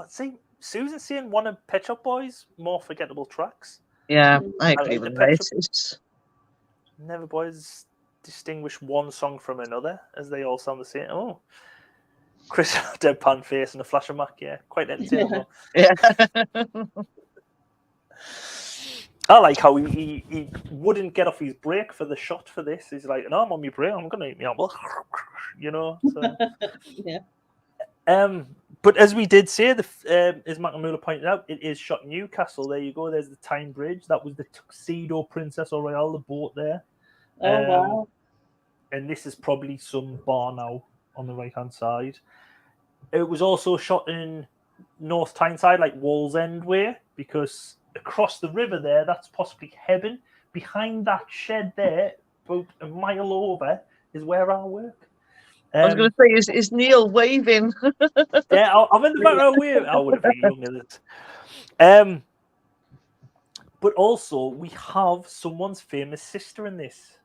See, Susan's saying one of Pet Shop Boys' more forgettable tracks. Yeah, I agree with that. Never Boys distinguish one song from another, as they all sound the same. Oh, Chris deadpan face and a flash of Mac, yeah, quite entertaining. Yeah. I like how he wouldn't get off his break for the shot for this. He's like, no, I'm on my break, I'm gonna eat me apple, you know. So. Yeah. But as we did say, as Makamula pointed out, it is shot in Newcastle. There you go. There's the Tyne Bridge. That was the Tuxedo Princess Royale, the boat there. Oh, wow. And this is probably some bar now on the right-hand side. It was also shot in North Tyneside, like Wallsend way, because across the river there, that's possibly Hebburn. Behind that shed there, about a mile over, is where I work. I was going to say, is Neil waving? Yeah, I'm in the background wave. I would have been young at it. But also, we have someone's famous sister in this.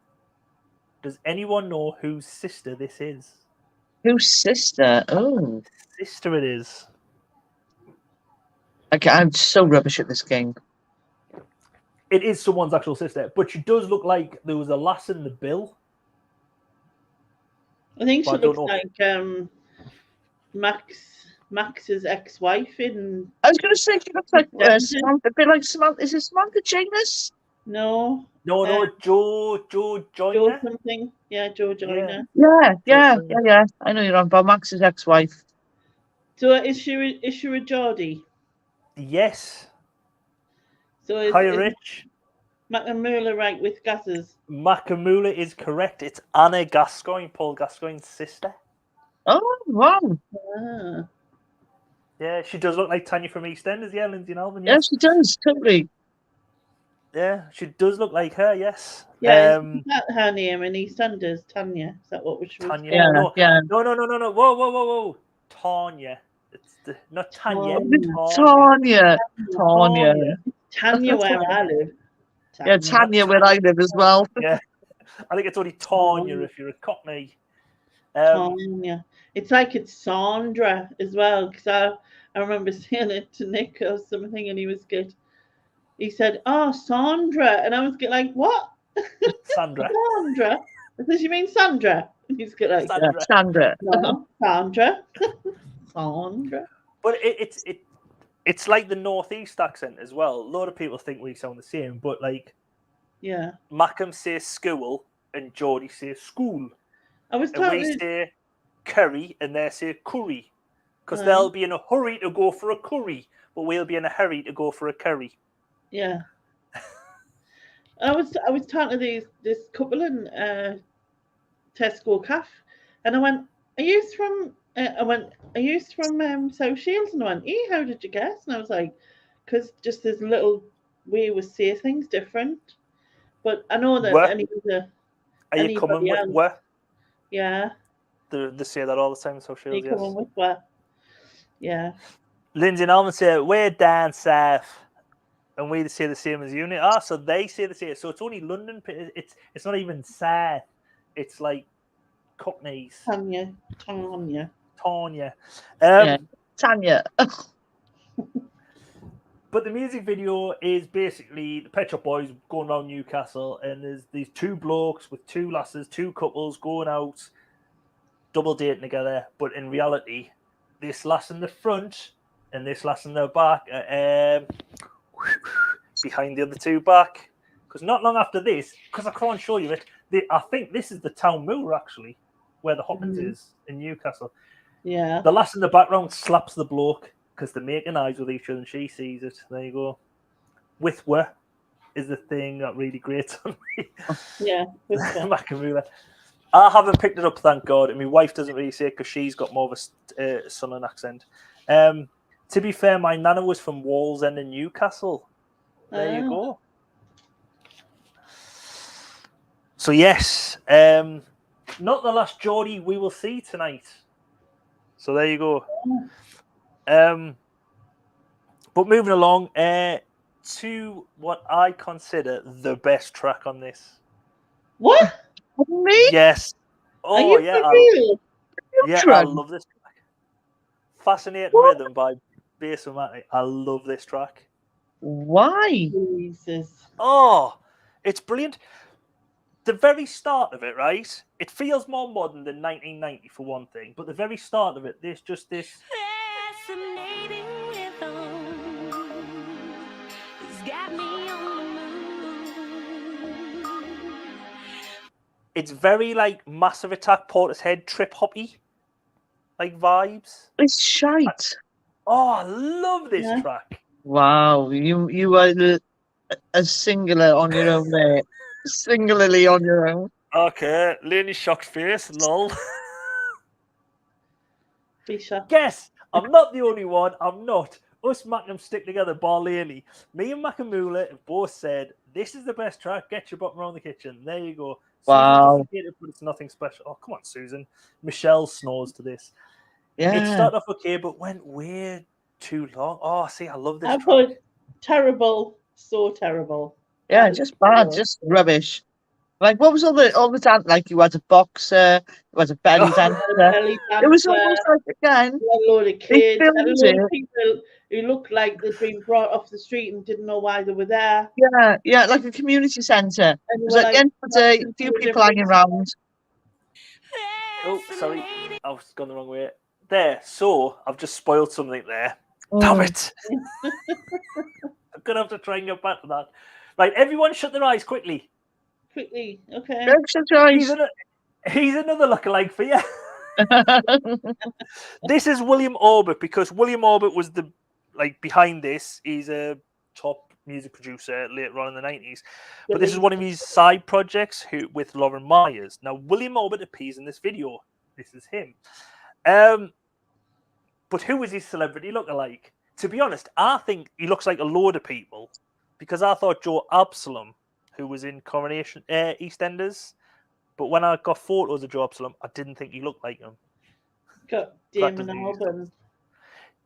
Does anyone know whose sister this is? Whose sister? Oh. Sister it is. Okay, I'm so rubbish at this game. It is someone's actual sister, but she does look like there was a lass in the bill. I think she But I don't looks know. like Max's ex-wife in. I was going to say she looks like Denton? Samantha, a bit like Samantha. Is it Samantha Janus? No, No, Joe Joe Joyner. something. Yeah, Joe Joyner. Yeah. I know you're on about Max's ex-wife. So is she a Geordie? Yes. So is Hi, Rich. Macamula right with gases? Macamula is correct. It's Anna Gascoigne, Paul Gascoigne's sister. Oh, wow. Ah. Yeah, she does look like Tanya from EastEnders, yeah, Lindsay and Alvin. Yes, she does, totally. Yeah, she does look like her, yes. Yeah, is that her name in EastEnders? Tanya. Is that what she was? Tanya. Yeah, No. yeah. No. Whoa. Tanya. It's not Tanya. Tanya. Tanya, where I live. Yeah, Tanya, where I live as well. Yeah. I think it's only Tanya if you're a Cockney. Tanya. It's like it's Sandra as well, because I remember saying it to Nick or something, and he was good. He said, "Oh, Sandra," and I was like, "What?" Sandra. Sandra. I said, "You mean Sandra?" And he's like, Sandra. Yeah, Sandra. "No, Sandra." Sandra. But it's like the Northeast accent as well. A lot of people think we sound the same, but like, Yeah. Macam says school and Geordie says school. I was And we talking. say curry and they say curry. Because they'll be in a hurry to go for a curry, but we'll be in a hurry to go for a curry. Yeah. I was talking to this couple in Tesco Cafe, and I went, "Are you from?" "Are you from South Shields?" And I went, "How did you guess?" And I was like, "Because just this little way we say things different." But I know that Where? are you coming with else, where? Yeah. They say that all the time in South Are you Shields, coming yes. with where? Yeah. Lindsay and Alvin say, we're down south. And we say the same as you. So they say the same. So it's only London. It's not even south. It's like Cockneys. Tanya. Tanya. Tanya. But the music video is basically the Pet Shop Boys going around Newcastle, and there's these two blokes with two lasses, two couples going out, double dating together. But in reality, this lass in the front and this lass in the back, behind the other two back. Because not long after this, because I can't show you it, I think this is the town moor actually, where the Hopkins is in Newcastle. Yeah. The lass in the background slaps the bloke because they're making eyes with each other and she sees it. There you go. With where is the thing that really grates on me. Yeah. Macamula. I haven't picked it up, thank God. And my wife doesn't really say it because she's got more of a southern accent. To be fair, my nana was from Wallsend in Newcastle. There you go. So yes, not the last Geordie we will see tonight. So there you go. But moving along to what I consider the best track on this. What? Me? Yes. Are you for real? I love this track. Fascinating Rhythm by Bass-O-Matic. I love this track. Why? Jesus. Oh, it's brilliant. The very start of it, right? It feels more modern than 1990 for one thing, but the very start of it, there's just this fascinating rhythm has got me on the move. It's very like Massive Attack, Portishead, trip hoppy, like vibes. It's shite. Oh, I love this track. Wow, you are a singular on your own there. Singularly on your own. Okay, Laney's shocked face, lol. Be shocked. Guess, I'm not the only one. I'm not. Us Magnum stick together, bar Laley. Me and Makamula have both said, this is the best track. Get your bottom around the kitchen. There you go. Wow. Susan doesn't hate it, but it's nothing special. Oh, come on, Susan. Michelle snores to this. It Yeah. started off okay, but went way too long. Oh, see, I love this I track. put terrible, so terrible. Yeah, That is just bad, terrible. just rubbish. Like, what was all the dance? Like, you had a boxer, you had a belly dancer. Belly It was dancer, almost like, again, a load of they kids, a filmed load of it. people who looked like they'd been brought off the street and didn't know why they were there. Yeah, like a community centre. And It they was were at the end of the day, a dancing few to a people hanging different- around. Oh, sorry. I was gone the wrong way. There. So, I've just spoiled something there. Damn it. I'm going to have to try and get back to that. Right, everyone shut their eyes quickly. Quickly, okay. He's another lookalike for you. This is William Orbit, because William Orbit was the behind this. He's a top music producer later on in the 90s. But this is one of his side projects with Lauren Myers. Now, William Orbit appears in this video. This is him. But who is his celebrity lookalike? To be honest, I think he looks like a load of people, because I thought Joe Absalom, who was in Coronation EastEnders, but when I got photos of Joe Absalom, I didn't think he looked like him. Got Damon Albarn.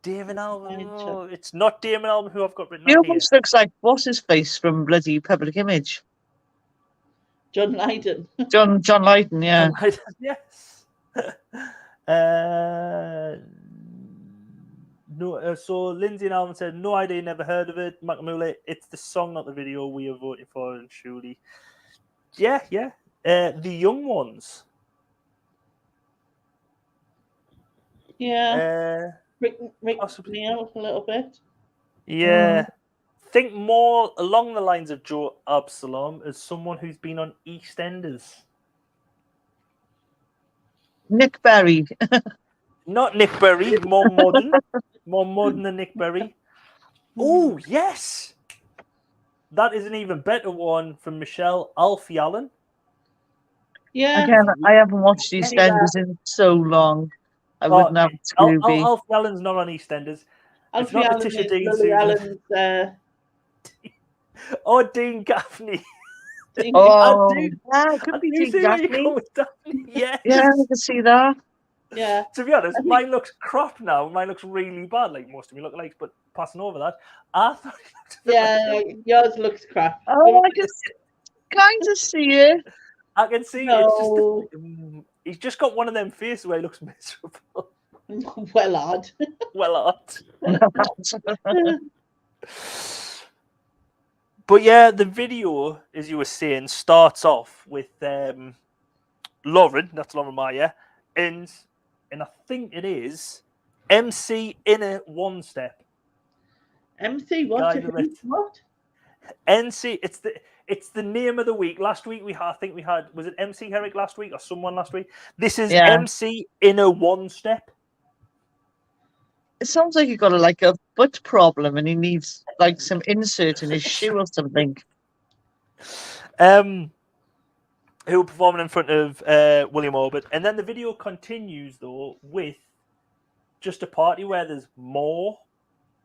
Damon Albarn. Oh, it's not Damon Albarn who I've got written He on here. almost looks like, what's his face from bloody Public Image? John Lydon. John Lydon, yeah. Yes. No. So Lindsay and Alvin said, no idea, never heard of it. Makamule, it's the song, not the video we are voting for, and surely. Yeah. The Young Ones. Yeah. Rick possibly. Neal a little bit. Yeah. Think more along the lines of Joe Absalom as someone who's been on EastEnders. Nick Berry. Not Nick Berry, more modern. More modern than Nick Berry. Oh, yes. That is an even better one from Michelle. Alfie Allen. Yeah. Again, I haven't watched EastEnders in so long. I wouldn't have Scooby. Alfie Allen's not on EastEnders. Alfie Allen Letitia is Dean, Lily Susan. Allen's. Or Dean Gaffney. Oh, I yeah, it could be do Dean see where you Gaffney. go with Daphne. Yes. Yeah, I can see that. Yeah. To be honest, mine looks crap now. Mine looks really bad, like most of me look like. But passing over that, I thought he looked a bit Yeah, like yours looks crap. Oh, I can kind of see it. I can see No. it's just he's just got one of them faces where he looks miserable. Well, odd. Well, odd. But yeah, the video, as you were saying, starts off with Lauren, that's Lauren Meyer, and I think it is MC Inner One Step. MC what? Guy the Red. What? NC, it's the name of the week. Last week I think we had, was it MC Herrick last week or someone last week? This is MC Inner One Step. It sounds like he got a butt problem and he needs like some insert in his shoe or something. Who were performing in front of William Orbit, and then the video continues though with just a party where there's more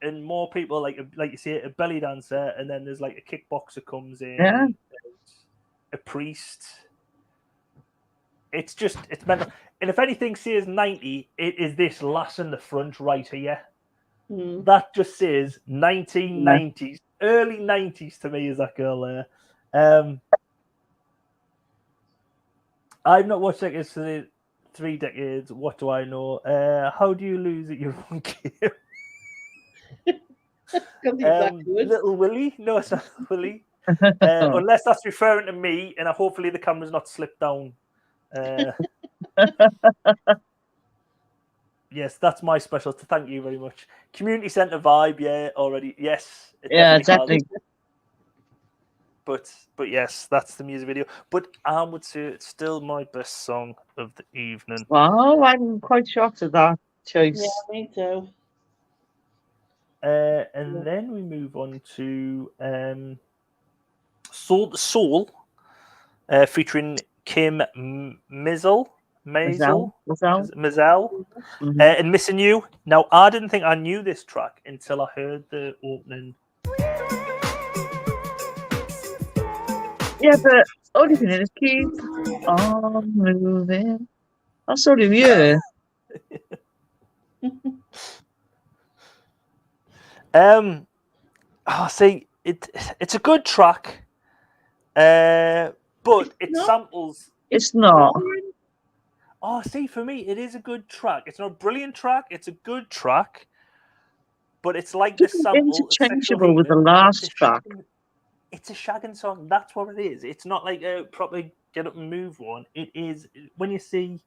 and more people, like you say, a belly dancer, and then there's like a kickboxer comes in, Yeah. a priest. It's mental. And if anything says 90, it is this lass in the front right here. That just says 1990s, early 90s to me is that girl there. I've not watched Decades for the 3 decades. What do I know? How do you lose at your own game? Little Willie? No, it's not Willie. Unless that's referring to me, and hopefully the camera's not slipped down. Yes, that's my specialty. Thank you very much. Community centre vibe, yeah, already. Yes. Definitely. But yes, that's the music video. But I would say it's still my best song of the evening. Wow, I'm quite shocked at that choice. Yeah, me too. And then we move on to Soul, featuring Kim Mizzle. Maisel. Maisel? Maisel. Mhm. And Missing You. Now, I didn't think I knew this track until I heard the opening. Yeah, but only thing is keep on moving. That's sort of you. See, it's a good track, but it not. samples. It's not. Oh, see, for me, it is a good track. It's not a brilliant track. It's a good track, but it's like the It's sample. of Sexual interchangeable with the Healing. last track. It's a shagging song. That's what it is. It's not like a proper get up and move one. It is when you see,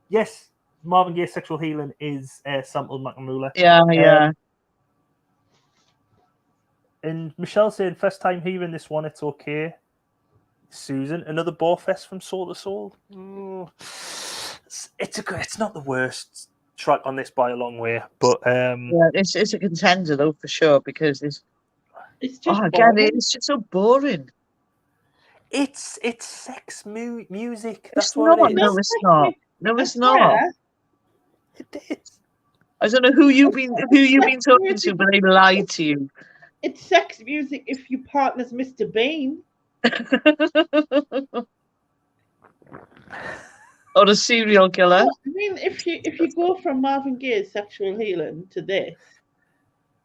yes, Marvin Gaye's Sexual Healing is sampled Makamula. Yeah, yeah. And Michelle saying, first time hearing this one, it's okay. Susan, another Borefest from Soul to Soul. It's not the worst track on this by a long way, but Yeah, it's a contender though for sure because it's just again boring. it's just so boring. it's sex music. It's That's what not. it is. No, it's not. No, it's not. Yeah. It is. I don't know who you've been talking to, but they lied to you. It's sex music if your partner's Mr. Bean. Or the serial killer. Well, I mean, if you go from Marvin Gaye's Sexual Healing to this,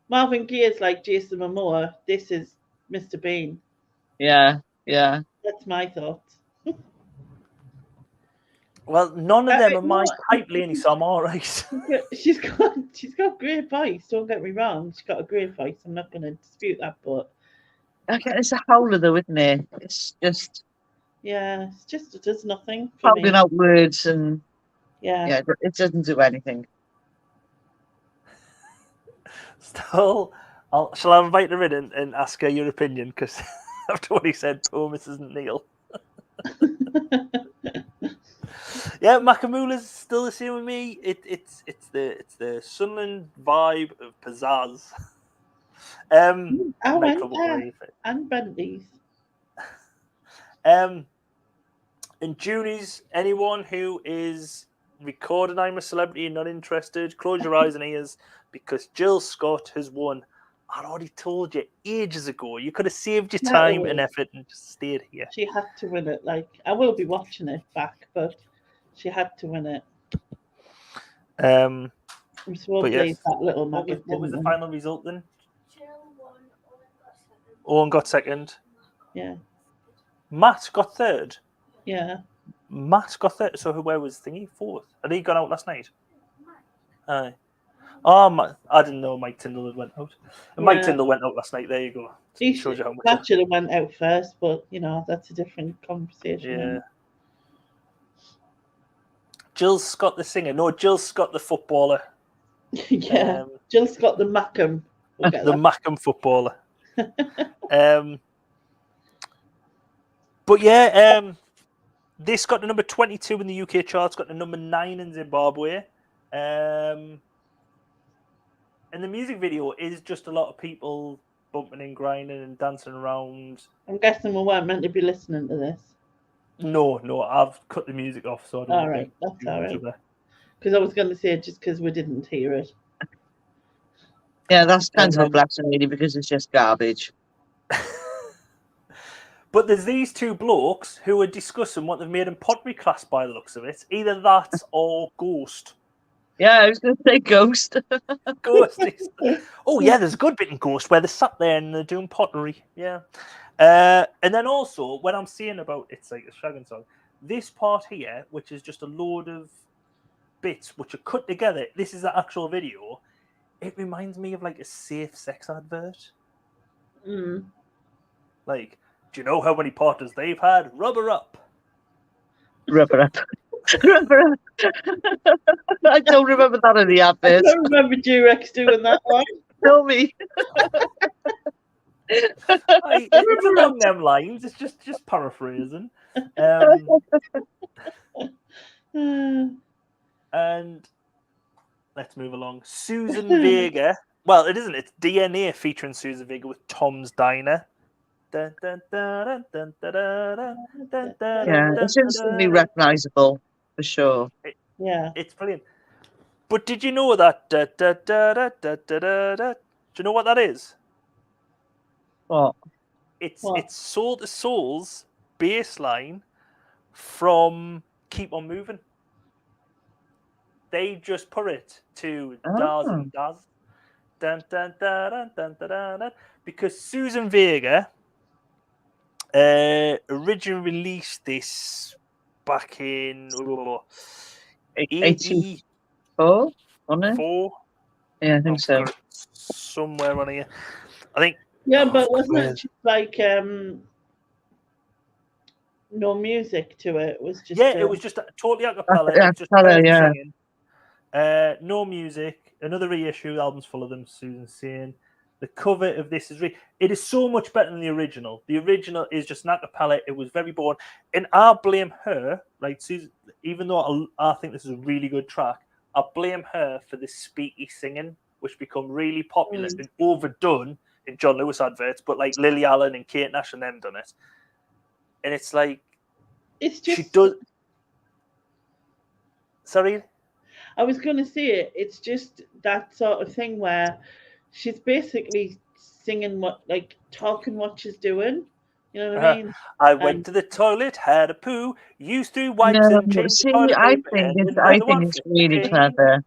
Marvin Gaye's like Jason Momoa. This is Mr. Bean. Yeah, yeah. That's my thoughts. Well, none of them are my no. type, Laney, so I'm all right. She's got great voice. Don't get me wrong. She's got a great voice. I'm not going to dispute that, but Okay, it's a howler though, isn't it? It's just yeah, it does nothing for me. howling out words and Yeah. it doesn't do anything. Still, shall I invite her in and ask her your opinion? Because after what he said, poor Mrs. Neil. Yeah, Makamula's still the same with me. It's the Sunderland vibe of pizzazz. And Bentley's. And Junie's, anyone who is recording I'm a Celebrity and not interested, close your eyes and ears because Jill Scott has won. I'd already told you ages ago. You could have saved your time and effort and just stayed here. She had to win it. Like, I will be watching it back, but she had to win it. I'm so pleased that little nugget. What was the final result then? Owen got second. Yeah. Matt got third. Yeah. Matt got third. So where was thingy? Fourth. Had he gone out last night? Aye. Oh, I didn't know Mike Tyndall had went out. And Mike Tyndall went out last night. There you go. He shows you how much. That should have went out first, but that's a different conversation. Yeah. Jill Scott the singer. No, Jill Scott the footballer. Yeah. Jill Scott the Mackham. The Mackham footballer. But yeah, this got to number 22 in the UK charts, got to number 9 in Zimbabwe. And the music video is just a lot of people bumping and grinding and dancing around. I'm guessing we weren't meant to be listening to this. No, I've cut the music off, so I don't. All right, that's all right. Because I was going to say just because we didn't hear it. Yeah, that's kind of a blessing, really, because it's just garbage. But there's these two blokes who are discussing what they've made in pottery class by the looks of it. Either that or Ghost. Yeah, I was going to say Ghost. Ghost. Oh, yeah, there's a good bit in Ghost where they're sat there and they're doing pottery. Yeah. And then also, when I'm saying about it's like a shagging song, this part here, which is just a load of bits which are cut together, this is the actual video. It reminds me of like a safe sex advert. Mm. Like, do you know how many partners they've had? Rubber up. Rubber up. Rubber up. I don't remember that in the advert. I don't remember Durex doing that one. Tell me. It's along them lines. It's just paraphrasing. And let's move along. Susan Vega. Well, it isn't. It's DNA featuring Susan Vega with Tom's Diner. Yeah, it's instantly recognisable. for sure. Yeah. It's brilliant. But did you know that? Da, da, da, da, da, da, da, da, do you know what that is? What? What? It's Soul to Soul's bass line from Keep On Moving. They just put it to Daz Oh. and Daz. Dun, dun, dun, dun, dun, dun, dun, dun, because Susan Vega originally released this back in 84. 84, wasn't it? Yeah, I think I've so. got it somewhere on here. I think. Yeah, Oh, but wasn't where- it just like no music to it? It was just Yeah, it was just totally a cappella. A It's just cappella, her yeah. singing. No music. Another reissue. The album's full of them. Susan saying the cover of this it is so much better than the original. The original is just an a cappella. It was very boring, and I blame her. Like Susan, even though I think this is a really good track, I blame her for the speaky singing, which become really popular and overdone in John Lewis adverts. But like Lily Allen and Kate Nash and them done it, and it's like it's just. she does. Sorry. I was going to say it. It's just that sort of thing where she's basically singing talking what she's doing. You know what I mean? I went to the toilet, had a poo, used 3 wipes No, and changed see, the toilet I paper, think and it's another one really for clever.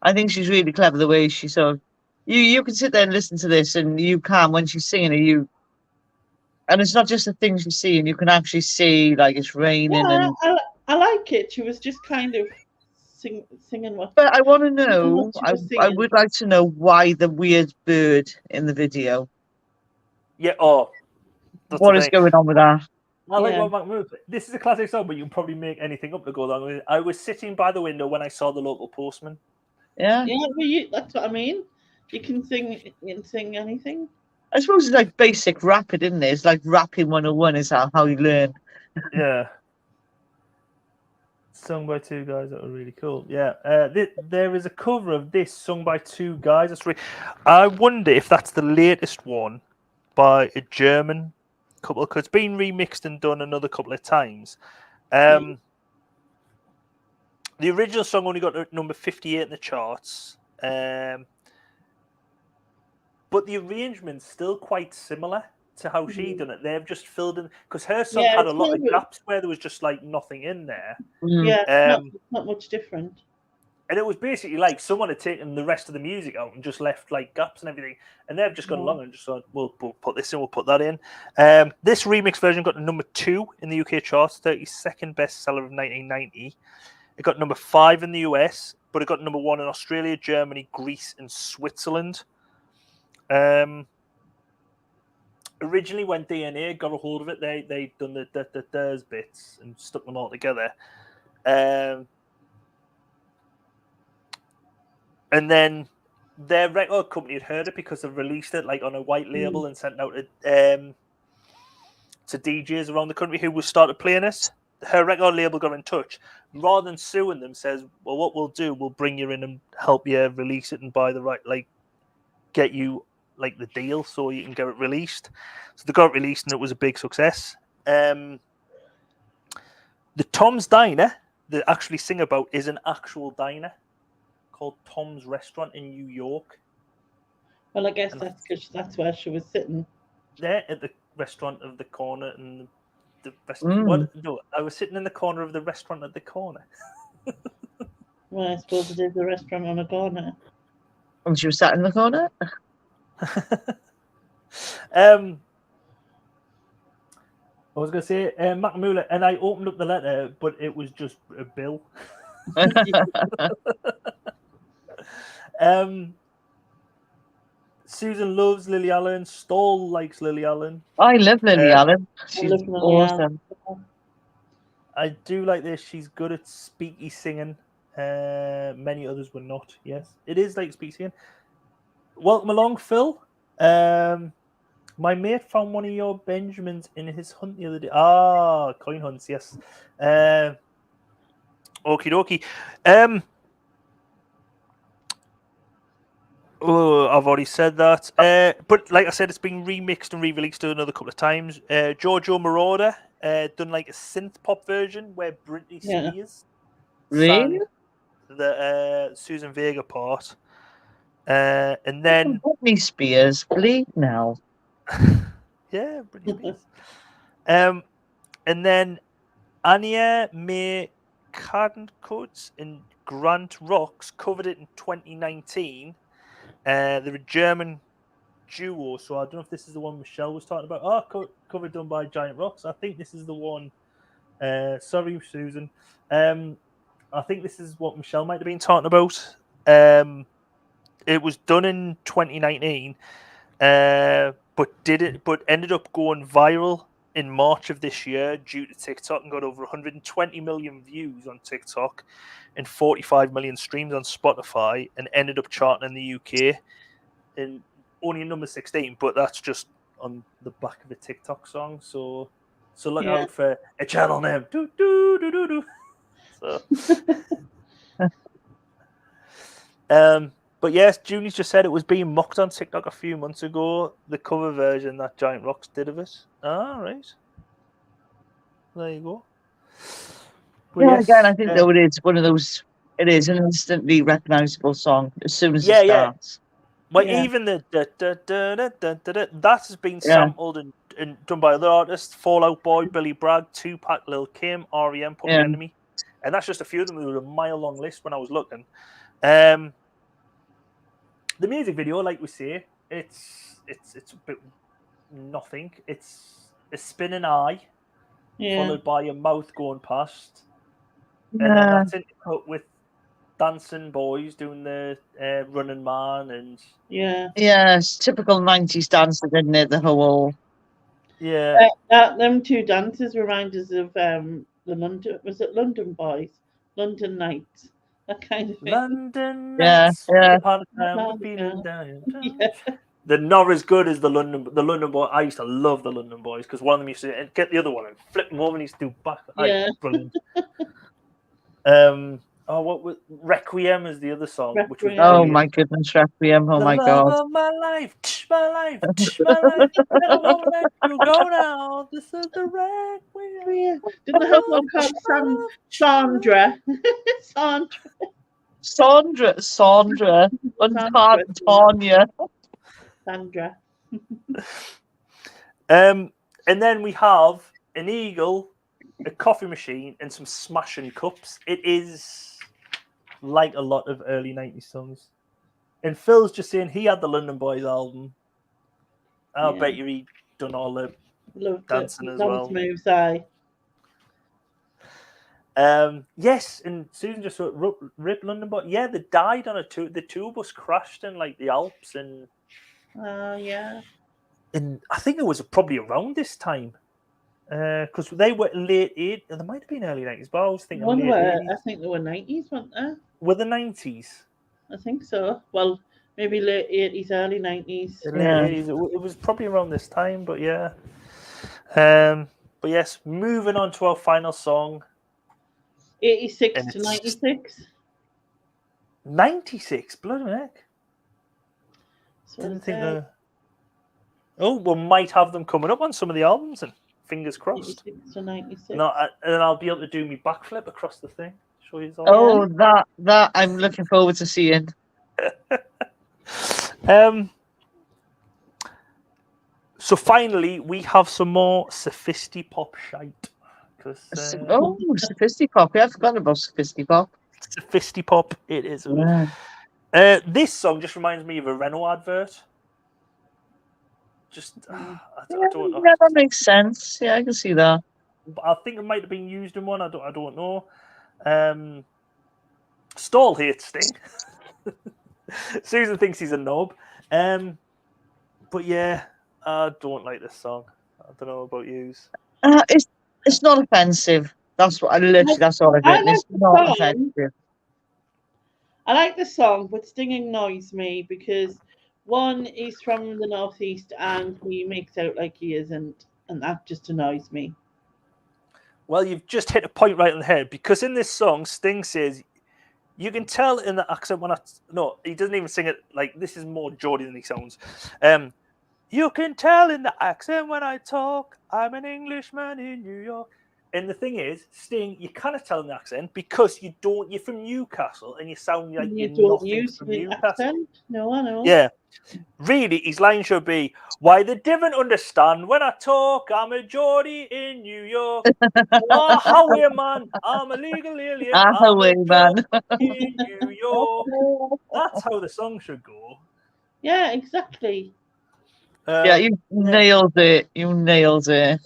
I think she's really clever the way she sort of you can sit there and listen to this, and you can when she's singing it. And it's not just the things you see, and you can actually see like it's raining Yeah, and. I like it. She was just kind of singing what. But I want to Singing know. what she was I singing. would like to know why the weird bird in the video. Yeah, that's What the is thing. going on with that? I like Yeah. what Mac moved. This is a classic song, but you can probably make anything up to go along with it. I was sitting by the window when I saw the local postman. Yeah. Yeah, that's what I mean. You can sing anything. I suppose it's like basic rapping, isn't it? It's like rapping 101 is how you learn. Yeah. Sung by 2 guys that were really cool. Yeah. There is a cover of this sung by 2 guys. I wonder if that's the latest one by a German couple, because it's been remixed and done another couple of times. The original song only got to number 58 in the charts. But the arrangement's still quite similar to how she done it. They've just filled in, because her song had a lot of gaps where there was just like nothing in there. Yeah, it's not much different. And it was basically like someone had taken the rest of the music out and just left like gaps and everything. And they've just gone along and just thought, we'll put this in, we'll put that in. This remix version got to number 2 in the UK charts, 32nd bestseller of 1990. It got number 5 in the US, but it got number 1 in Australia, Germany, Greece, and Switzerland. Originally, when DNA got a hold of it, they'd done the bits and stuck them all together. And then their record company had heard it because they released it like on a white label and sent out to DJs around the country who would started playing it. Her record label got in touch. Rather than suing them, says, well, what we'll do, we'll bring you in and help you release it and buy the right, like, get you like the deal so you can get it released. So they got it released and it was a big success. The Tom's Diner they actually sing about is an actual diner called Tom's Restaurant in New York. Well, I guess that's because that's where she was sitting. There at the restaurant of the corner and the restaurant. What? No, I was sitting in the corner of the restaurant at the corner. Well, I suppose it is a restaurant on a corner. And she was sat in the corner? I was going to say, Mac Muller, and I opened up the letter, but it was just a bill. Susan loves Lily Allen. Stoll likes Lily Allen. I love Lily Allen. She's love Lily awesome. I do like this. She's good at speaky singing. Many others were not. Yes, it is like speaky singing. Welcome along, Phil. My mate found one of your Benjamins in his hunt the other day. Ah, coin hunts, yes. Okie dokie. I've already said that. But like I said, it's been remixed and re-released another couple of times. Giorgio Moroder done like a synth pop version where Britney Spears Really? sang the Susan Vega part. And then, Britney Spears, bleed now. yeah, Britney Spears. And then Anya May Cadencutz and Grant Rocks covered it in 2019. They're a German duo, so I don't know if this is the one Michelle was talking about. Oh, cover done by Giant Rocks. I think this is the one. Sorry, Susan. I think this is what Michelle might have been talking about. It was done in 2019, but ended up going viral in March of this year due to TikTok and got over 120 million views on TikTok and 45 million streams on Spotify, and ended up charting in the UK in only number 16, but that's just on the back of a TikTok song. So look Yeah. out for a channel name. Do, do, do, do, do. So, but yes, Junie's just said it was being mocked on TikTok a few months ago. The cover version that Giant Rocks did of it. All right, there you go. But Yeah, yes, again, I think though it is one of those. It is an instantly recognisable song as soon as it Yeah. starts. Well, Yeah. even the that has been Yeah. sampled and done by other artists: Fall Out Boy, Billy Bragg, Tupac, Lil Kim, REM, Public Yeah. Enemy, and that's just a few of them. There was a mile-long list when I was looking. The music video, like we say, it's a bit nothing. It's a spinning eye Yeah. followed by a mouth going past, and then Yeah. that's intercut with dancing boys doing the running man and Yeah. Yes, typical 90s dancer, didn't it? The whole. yeah. Them two dances remind us of the London. Was it London Boys? London Nights. That kind of thing. London Yeah, nights. yeah. Upon a time Upon we're a feeling time. down. Yeah. They're not as good as the London Boy. I used to love the London Boys because one of them used to get the other one and flip them over and he used to do back. Yeah. Brilliant. What was Requiem is the other song, which was Requiem. Oh brilliant. my goodness, Requiem. Oh The my love God. of my life, my life, my life. I won't let you go now. This is the Requiem. Didn't they have one called Sandra? Sandra. Sandra. And Sandra. Tanya. Sandra. And then we have an eagle, a coffee machine, and some smashing cups. It is like a lot of early 90s songs. And Phil's just saying he had the London Boys album. I'll Yeah. bet you he done all the Loved dancing it. as Dance well. moves, aye. Yes, and Susan just wrote Rip London Boys. Yeah, they died on the tour bus crashed in like the Alps, and Yeah. I think it was probably around this time. Because they were late 80s, they might have been early 90s, but I was thinking One late were, 80s. I think they were 90s, weren't they? Were the 90s? I think so. Well, maybe late 80s, early 90s. The late Yeah. 80s. It was probably around this time, but yeah. But yes, moving on to our final song. 86 And to it's- 96. 96, bloody heck. So Didn't it's, think we might have them coming up on some of the albums, and fingers crossed. 86 to 96. And I'll be able to do me backflip across the thing. Show you all. Oh, that I'm looking forward to seeing. So finally, we have some more Sophistipop shite. Oh, Sophistipop. Yeah, I've forgotten about Sophistipop. Sophistipop, it is. Yeah. This song just reminds me of a Renault advert. Just, I don't know. Yeah, that makes sense. Yeah, I can see that. I think it might have been used in one. I don't know. Stall hates Sting. Susan thinks he's a knob. But yeah, I don't like this song. I don't know about yous. It's not offensive. That's what that's all I've I written. like It's the not song. offensive. I like the song, but Sting annoys me because one, he's from the northeast and he makes out like he isn't, and that just annoys me. Well, you've just hit a point right on the head, because in this song, Sting says, you can tell in the accent when no, he doesn't even sing it like this. Is more Geordie than he sounds. You can tell in the accent when I talk, I'm an Englishman in New York. And the thing is, Sting, you kind of tell an accent because you're from Newcastle and you sound like You you're don't nothing use from the Newcastle. accent. No, I know. Yeah. Really, his line should be, "Why they didn't understand when I talk, I'm a Geordie in New York. Oh, Howie, man, I'm a legal alien. I'm Howie, a man. Geordie in New York." That's how the song should go. Yeah, exactly. Yeah, you nailed it. You nailed it.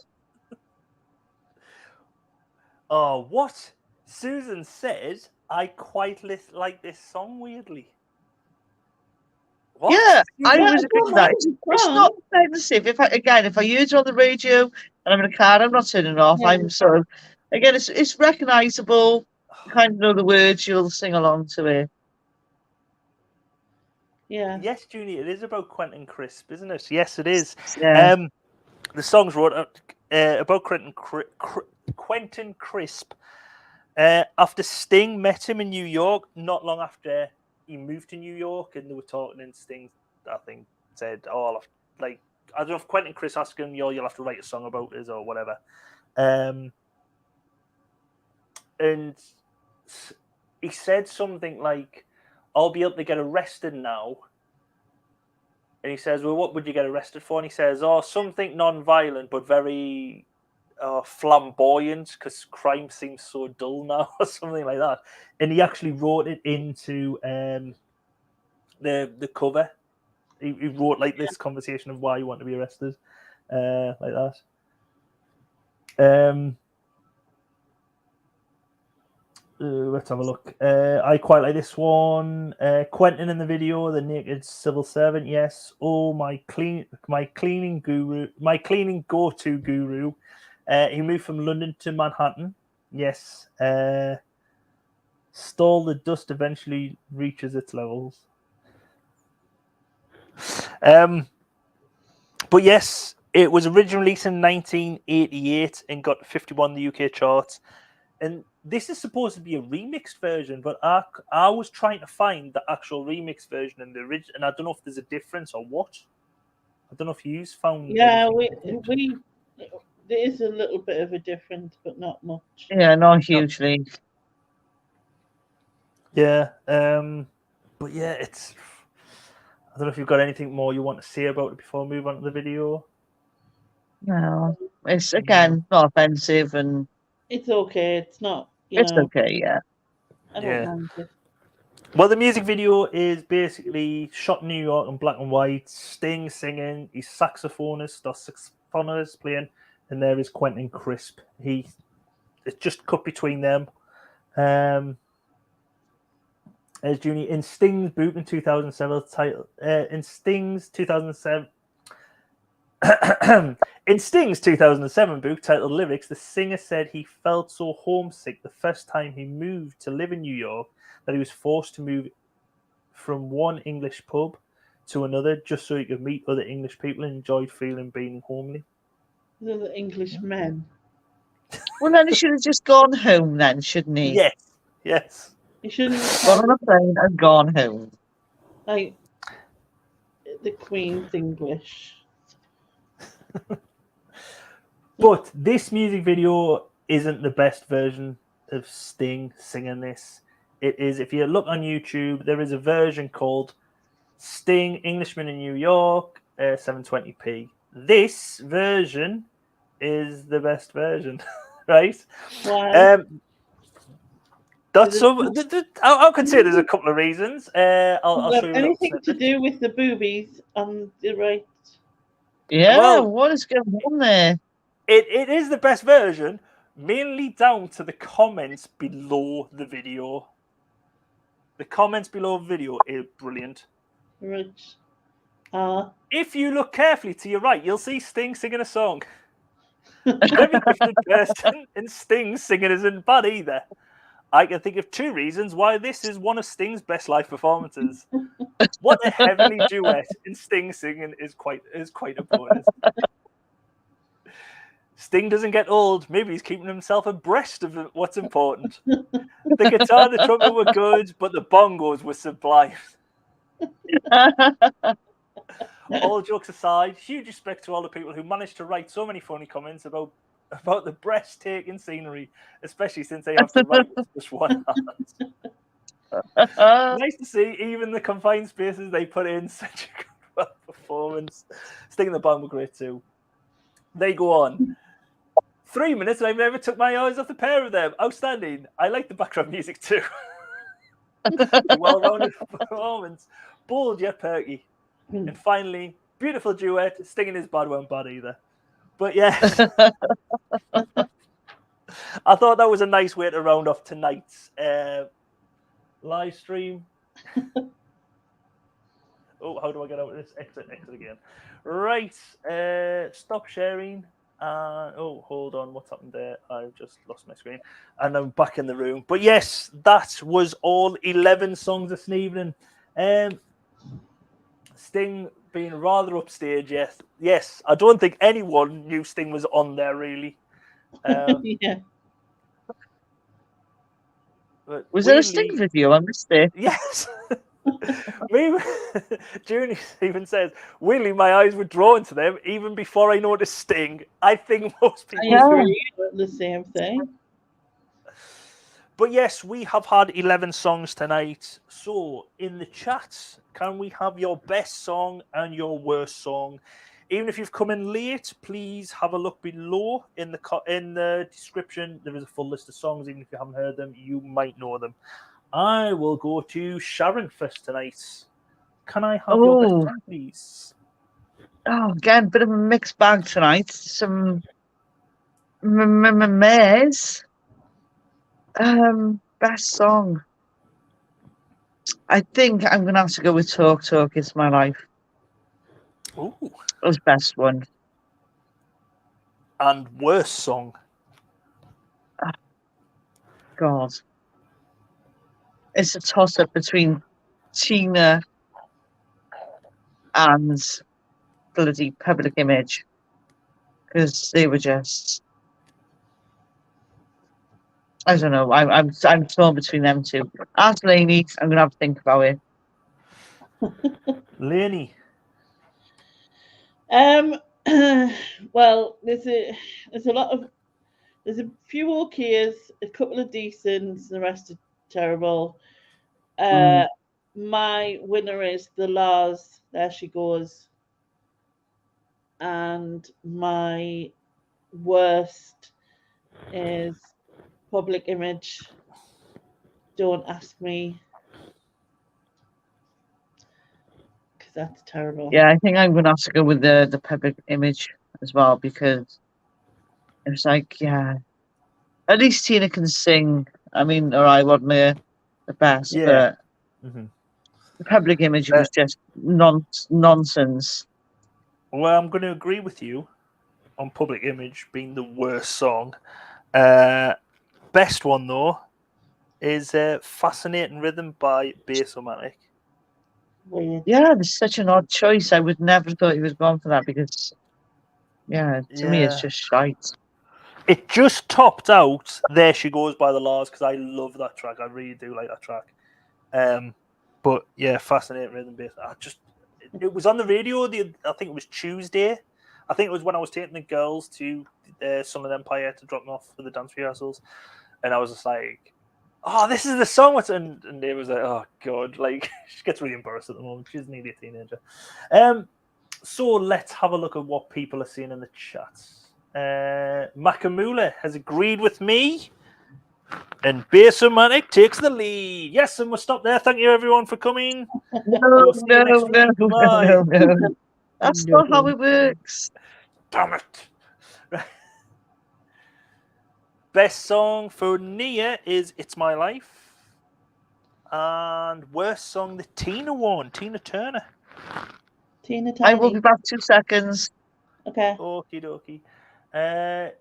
Oh, what? Susan says, I quite like this song weirdly. What? Yeah, I Yeah, was I agreeing don't with that. mind It's, the it's song. not offensive. If I use it on the radio and I'm in a car, I'm not turning it off. Yeah. I'm sort of again, it's recognisable. You kind of know the words. You'll sing along to it. Yeah. Yes, Junie, it is about Quentin Crisp, isn't it? Yes, it is. Yeah. The song's wrote about Quentin Crisp. After Sting met him in New York, not long after he moved to New York, and they were talking, and Sting, I think, said, "Oh, I don't know if Quentin Crisp asked him, you'll have to write a song about this or whatever." And he said something like, "I'll be able to get arrested now." And he says, "Well, what would you get arrested for?" And he says, "Oh, something non-violent, but very flamboyant, because crime seems so dull now," or something like that. And he actually wrote it into the cover. He wrote like this conversation of why you want to be arrested, like that. Let's have a look. I quite like this one. Quentin in the video, the naked civil servant. Yes. Oh, my cleaning go-to guru. He moved from London to Manhattan. Yes. Stall the dust eventually reaches its levels. But yes, it was originally released in 1988 and got 51 in the UK charts. And this is supposed to be a remixed version, but I was trying to find the actual remixed version and the original, and I don't know if there's a difference or what. I don't know if you've found. Yeah, anything different. there is a little bit of a difference, but not much. Yeah, not hugely. Yeah, but yeah, it's. I don't know if you've got anything more you want to say about it before we move on to the video. No, it's again not offensive, and It's okay. It's not. it's okay. Yeah. I don't mind it. Well, the music video is basically shot in New York in black and white. Sting singing, his saxophonist playing, and there is Quentin Crisp. It's just cut between them. As Junie in Sting's book in 2007 title in Sting's 2007 in Sting's 2007 book titled Lyrics, the singer said he felt so homesick the first time he moved to live in New York that he was forced to move from one English pub to another just so he could meet other English people and enjoyed feeling being homely. They're the English men. Well, then he should have just gone home, then, shouldn't he? Yes. You shouldn't have Got on a plane and gone home. like the Queen's English. But this music video isn't the best version of Sting singing this. It is, if you look on YouTube, there is a version called Sting Englishman in New York, 720p. This version is the best version, right? Why? That's some. I could say there's a couple of reasons. I'll show you. Anything to do with the boobies on the right? Yeah, Well, what is going on there? It is the best version, mainly down to the comments below the video. The comments below the video are brilliant. Right. If you look carefully to your right, you'll see Sting singing a song. Very gifted person, and Sting singing isn't bad either. I can think of two reasons why this is one of Sting's best live performances. What a heavenly duet in Sting singing is quite a bonus. Sting doesn't get old. Maybe he's keeping himself abreast of what's important. The guitar and the trumpet were good, but the bongos were sublime. All jokes aside, huge respect to all the people who managed to write so many funny comments about about the breathtaking scenery, especially since they have to write with just one hand. Nice to see even the confined spaces they put in such a good performance. Sting and the band were great too. They go on. 3 minutes and I've never took my eyes off the pair of them. Outstanding. I like the background music too. Well-rounded performance. Bold yet perky. And finally, beautiful duet. Sting and his bad won't bad either. But yes. I thought that was a nice way to round off tonight's live stream. Oh, how do I get out of this? Exit again. Right. Stop sharing. Oh, hold on. What's happened there? I've just lost my screen. And I'm back in the room. But yes, that was all 11 songs this evening. Sting being rather upstage, yes. Yes, I don't think anyone knew Sting was on there, really. Yeah. Was there a Sting video? I missed it. Yes. Junie even says, weirdly, my eyes were drawn to them even before I noticed Sting. I think most people agree with the same thing. But yes, we have had 11 songs tonight. So in the chat, can we have your best song and your worst song? Even if you've come in late, please have a look below in the description. There is a full list of songs. Even if you haven't heard them, you might know them. I will go to Sharon first tonight. Can I have your best song, please? Oh, again, bit of a mixed bag tonight. Some mares. Best song. I think I'm gonna have to go with Talk Talk. It's My Life. Ooh. That was best one. And worst song. God. It's a toss-up between Tina and bloody Public Image. Because they were just... I don't know. I'm torn between them two. Ask Lainey. I'm going to have to think about it. Lainey. Well, there's a few okays, a couple of decents, the rest are terrible. My winner is The La's There She Goes, and my worst is Public Image, Don't Ask Me, because that's terrible. Yeah, I think I'm going to have to go with the Public Image as well, because it was like, yeah, at least Tina can sing. I mean, all right, wasn't the best, Yeah. but the Public Image was just nonsense. Well, I'm going to agree with you on Public Image being the worst song. Best one, though, is Fascinating Rhythm by Bass-O-Matic. Weird. Yeah, it's such an odd choice. I would never thought he was going for that because, yeah, to me it's just shite. It just topped out There She Goes by The La's because I love that track. I really do like that track. But yeah, Fascinating Rhythm Bass. It was on the radio. I think it was Tuesday. I think it was when I was taking the girls to Sunland Empire to drop them off for the dance rehearsals, and I was just like, "Oh, this is the song." And it was like, "Oh God!" Like she gets really embarrassed at the moment. She's nearly a teenager. So let's have a look at what people are seeing in the chat. Makamula has agreed with me, and Bass-O-Matic takes the lead. Yes, and we'll stop there. Thank you everyone for coming. No. Goodbye. That's not how it works. Damn it. Best song for Nia is It's My Life. And worst song, the Tina won, Tina Turner. Tina I will Turner. be back 2 seconds. Okay. Okie dokie.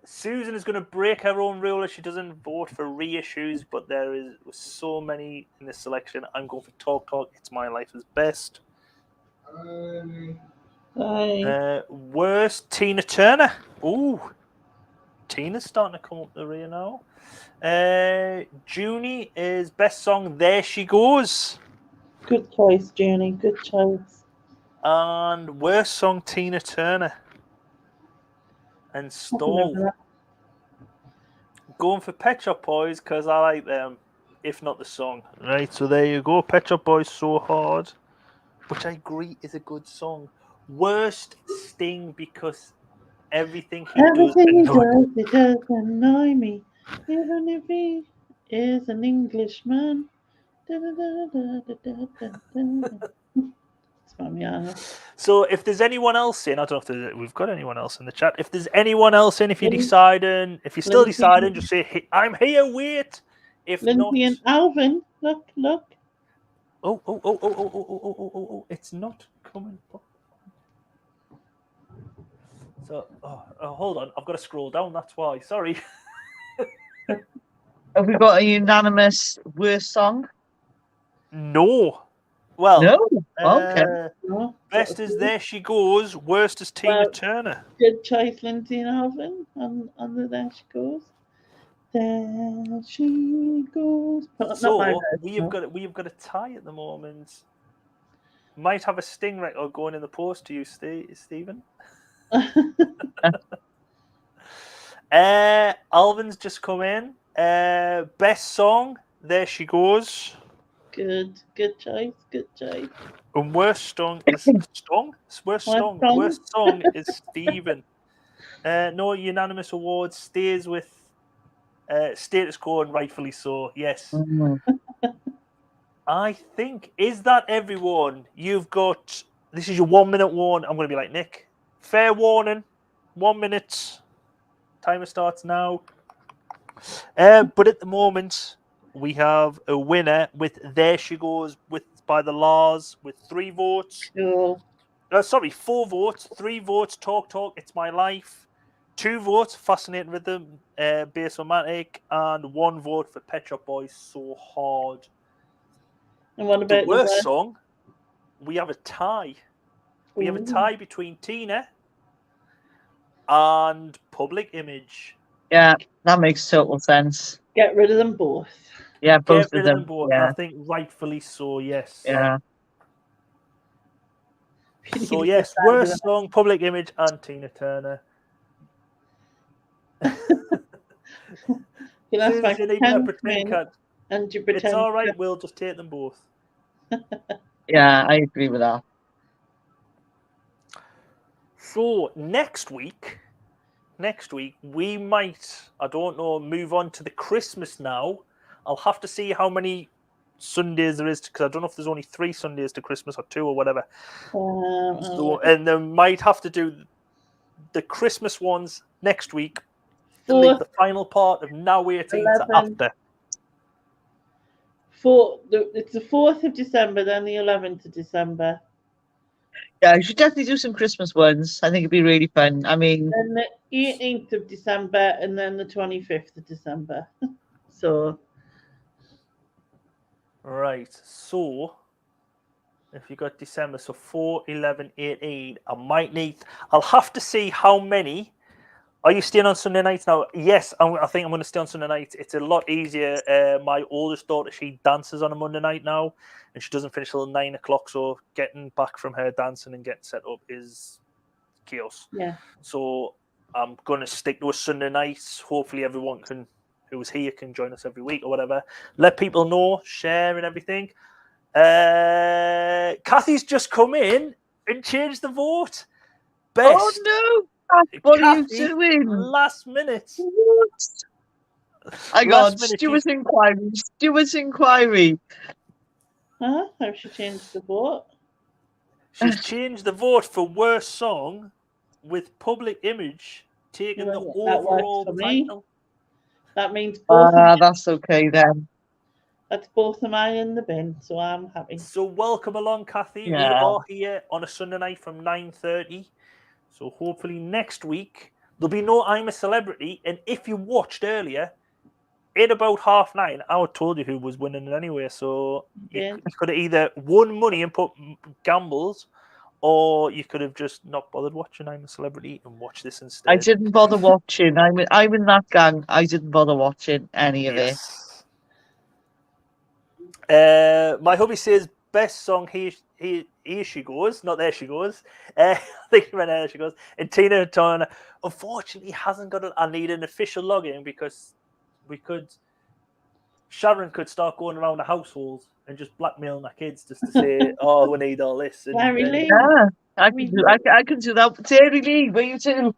Susan is going to break her own rule if she doesn't vote for reissues, but there is so many in this selection. I'm going for Talk Talk. It's My Life is best. Worst, Tina Turner. Ooh, Tina's starting to come up the rear now. Junie is best song. There She Goes. Good choice, Junie. Good choice. And worst song, Tina Turner. And Stall. Going for Pet Shop Boys because I like them, if not the song. Right, so there you go. Pet Shop Boys So Hard, which I agree is a good song. Worst Sting because everything he Everything he does does, it does annoy me. Even if he is an Englishman. It's Mariana. So if there's anyone else in, I don't know if we've got anyone else in the chat. If there's anyone else in, if you're deciding, if you're still Lindsay. deciding, just say, I'm here, wait. If not, Lindsay and Alvin, look. oh, it's not coming up. So, hold on, I've got to scroll down, that's why. Sorry. Have we got a unanimous worst song? No. Well, No. Okay. No, best is There She Goes, worst is Tina Well, Turner. good choice, Lindsay and Alvin. On the There She Goes. There she goes. Not So my we've version, got a tie at the moment. Might have a Sting record going in the post to you, Stephen. Alvin's just come in. Best song, There She Goes. Good choice. And worst song is Worst song is Stephen. No unanimous awards. Stays with status quo, and rightfully so. Yes. Mhm. I think, is that everyone? You've got, this is your 1 minute warning. I'm going to be like Nick. Fair warning. 1 minute. Timer starts now. But at the moment, we have a winner with There She Goes by the Lars with 3 votes. Cool. 4 votes. 3 votes, Talk, It's My Life. 2 votes, Fascinating Rhythm, Bass Romantic. And 1 vote for Pet Shop Boys, So Hard. And what The about worst song, we have a tie. We have a Ooh. tie between Tina and Public Image. Yeah, that makes total sense. Get rid of them both. Yeah, both Get rid of of them. them both. Yeah, I think rightfully so, yes. yeah. So, yes, worst song, Public Image and Tina Turner. You ask my Susan, even a pretend pretend win, card. and you It's pretend. all right, we'll just take them both. Yeah, I agree with that. So, next week, we might, I don't know, move on to the Christmas now. I'll have to see how many Sundays there is, because I don't know if there's only 3 Sundays to Christmas or 2 or whatever. So, and they might have to do the Christmas ones next week to leave the final part of Now Waiting to 11. after. It's the 4th of December, then the 11th of December. Yeah, you should definitely do some Christmas ones. I think it'd be really fun. I mean, Then the 18th of December, and then the 25th of December. So, Right, so if you got December, so 4, 11, 18, I'll have to see how many. Are you staying on Sunday nights now? Yes, I think I'm going to stay on Sunday nights. It's a lot easier. My oldest daughter, she dances on a Monday night now, and she doesn't finish till 9 o'clock. So getting back from her dancing and getting set up is chaos. yeah. So I'm going to stick to a Sunday night. Hopefully everyone who's here can join us every week or whatever. Let people know, share and everything. Kathy's just come in and changed the vote. Best. oh no! What are you Kathy, doing? Last minute. I got Last minute, Stuart's inquiry. Stuart's inquiry. Huh? Have she changed the vote? She's changed the vote for worst song with Public Image taking the Well, that works overall for me. title. That means both. That's okay then. That's both of mine in the bin, so I'm happy. So welcome along, Kathy. Yeah. We are here on a Sunday night from 9:30. So hopefully next week there'll be no I'm a Celebrity. And if you watched earlier, in about 9:30, I told you who was winning it anyway. So Yeah. you could have either won money and put gambles, or you could have just not bothered watching I'm a Celebrity and watch this instead. I didn't bother watching. I'm in that gang. I didn't bother watching any of it. My hubby says best song Here She Goes, not There She Goes. I think he meant There She Goes. And Tina Turner unfortunately hasn't got I need an official login because Sharon could start going around the household and just blackmailing the kids just to say, "Oh, we need all this." And Larry then- Lee. Yeah, I can do that. Terry Lee, where you too?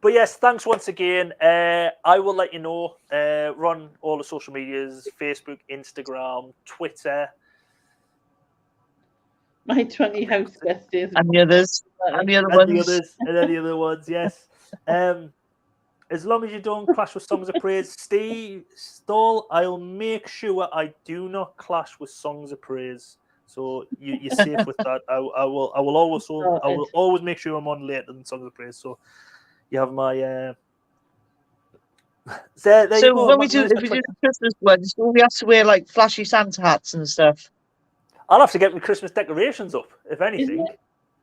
But yes, thanks once again. I will let you know. Run all the social medias: Facebook, Instagram, Twitter. My 20 house guest is. And the others. And the other And ones. the others, and any other ones, yes. As long as you don't clash with Songs of Praise, Steve Stall, I'll make sure I do not clash with Songs of Praise. So you're safe with that. I will always make sure I'm on later than Songs of Praise. So you have my. There you So go. when we do, if we do the Christmas ones, will we have to wear like flashy Santa hats and stuff? I'll have to get my Christmas decorations up, if anything.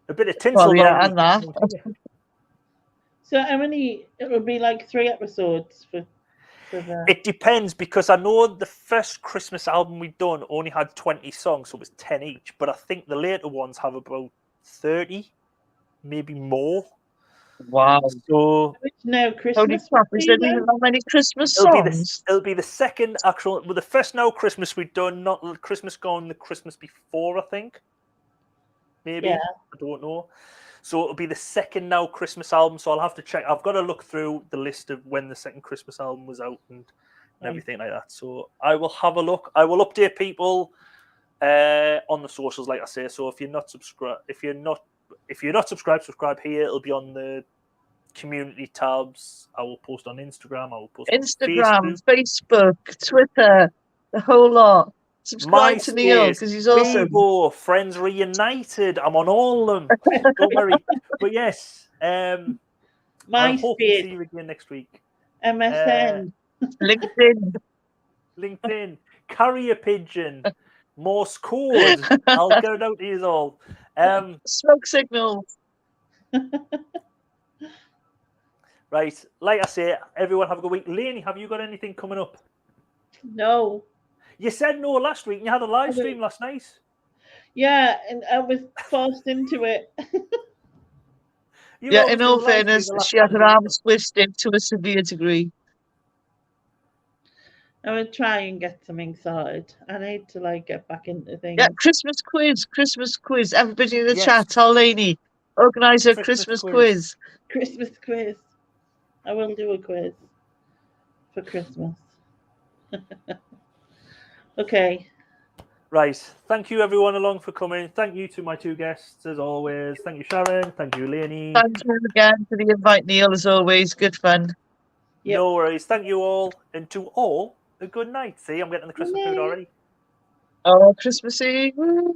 A bit of tinsel. Well, yeah, around and me. that. So how many? It would be like 3 episodes for the. It depends, because I know the first Christmas album we've done only had 20 songs, so it was 10 each. But I think the later ones have about 30, maybe more. Wow. So Which now Holy Christmas. crap, is there would be even then? that many Christmas it'll songs? be the second actual. Well, the first Now Christmas we've done, not the Christmas Gone, the Christmas before, I think. Maybe. Yeah. I don't know. So it'll be the second Now Christmas album. So I'll have to check. I've got to look through the list of when the second Christmas album was out and everything like that. So I will have a look. I will update people on the socials, like I say. So if you're not subscribed, subscribe here. It'll be on the community tabs. I will post on Instagram. I will post Instagram, on Facebook, Twitter, the whole lot. Subscribe to Neil MySpace, because he's awesome. Bebo, Friends Reunited. I'm on all of them. Don't worry. But yes, I hope to see MySpace, you again next week. MSN. LinkedIn. LinkedIn, Carrier Pigeon, Morse code. I'll get it out to you all. Smoke signals. Right, like I say, everyone have a good week. Lainey, have you got anything coming up? No. You said no last week, and you had a live stream last night. Yeah, and I was forced into it. You Yeah, always in do all a live stream fairness, the last she had her night. arms twisted to a severe degree. I would try and get something sorted. I need to get back into things. Yeah, Christmas quiz. Everybody in the Yes. chat, tell Lainey, organise a Christmas Christmas quiz. quiz. Christmas quiz. I will do a quiz for Christmas. Okay. Right. Thank you, everyone, along for coming. Thank you to my two guests, as always. Thank you, Sharon. Thank you, Lainey. Thank you again for the invite, Neil, as always. Good fun. Yep. No worries. Thank you all. And to all, a good night. See, I'm getting the Christmas mood night. already. Oh, Christmas Eve. Woo.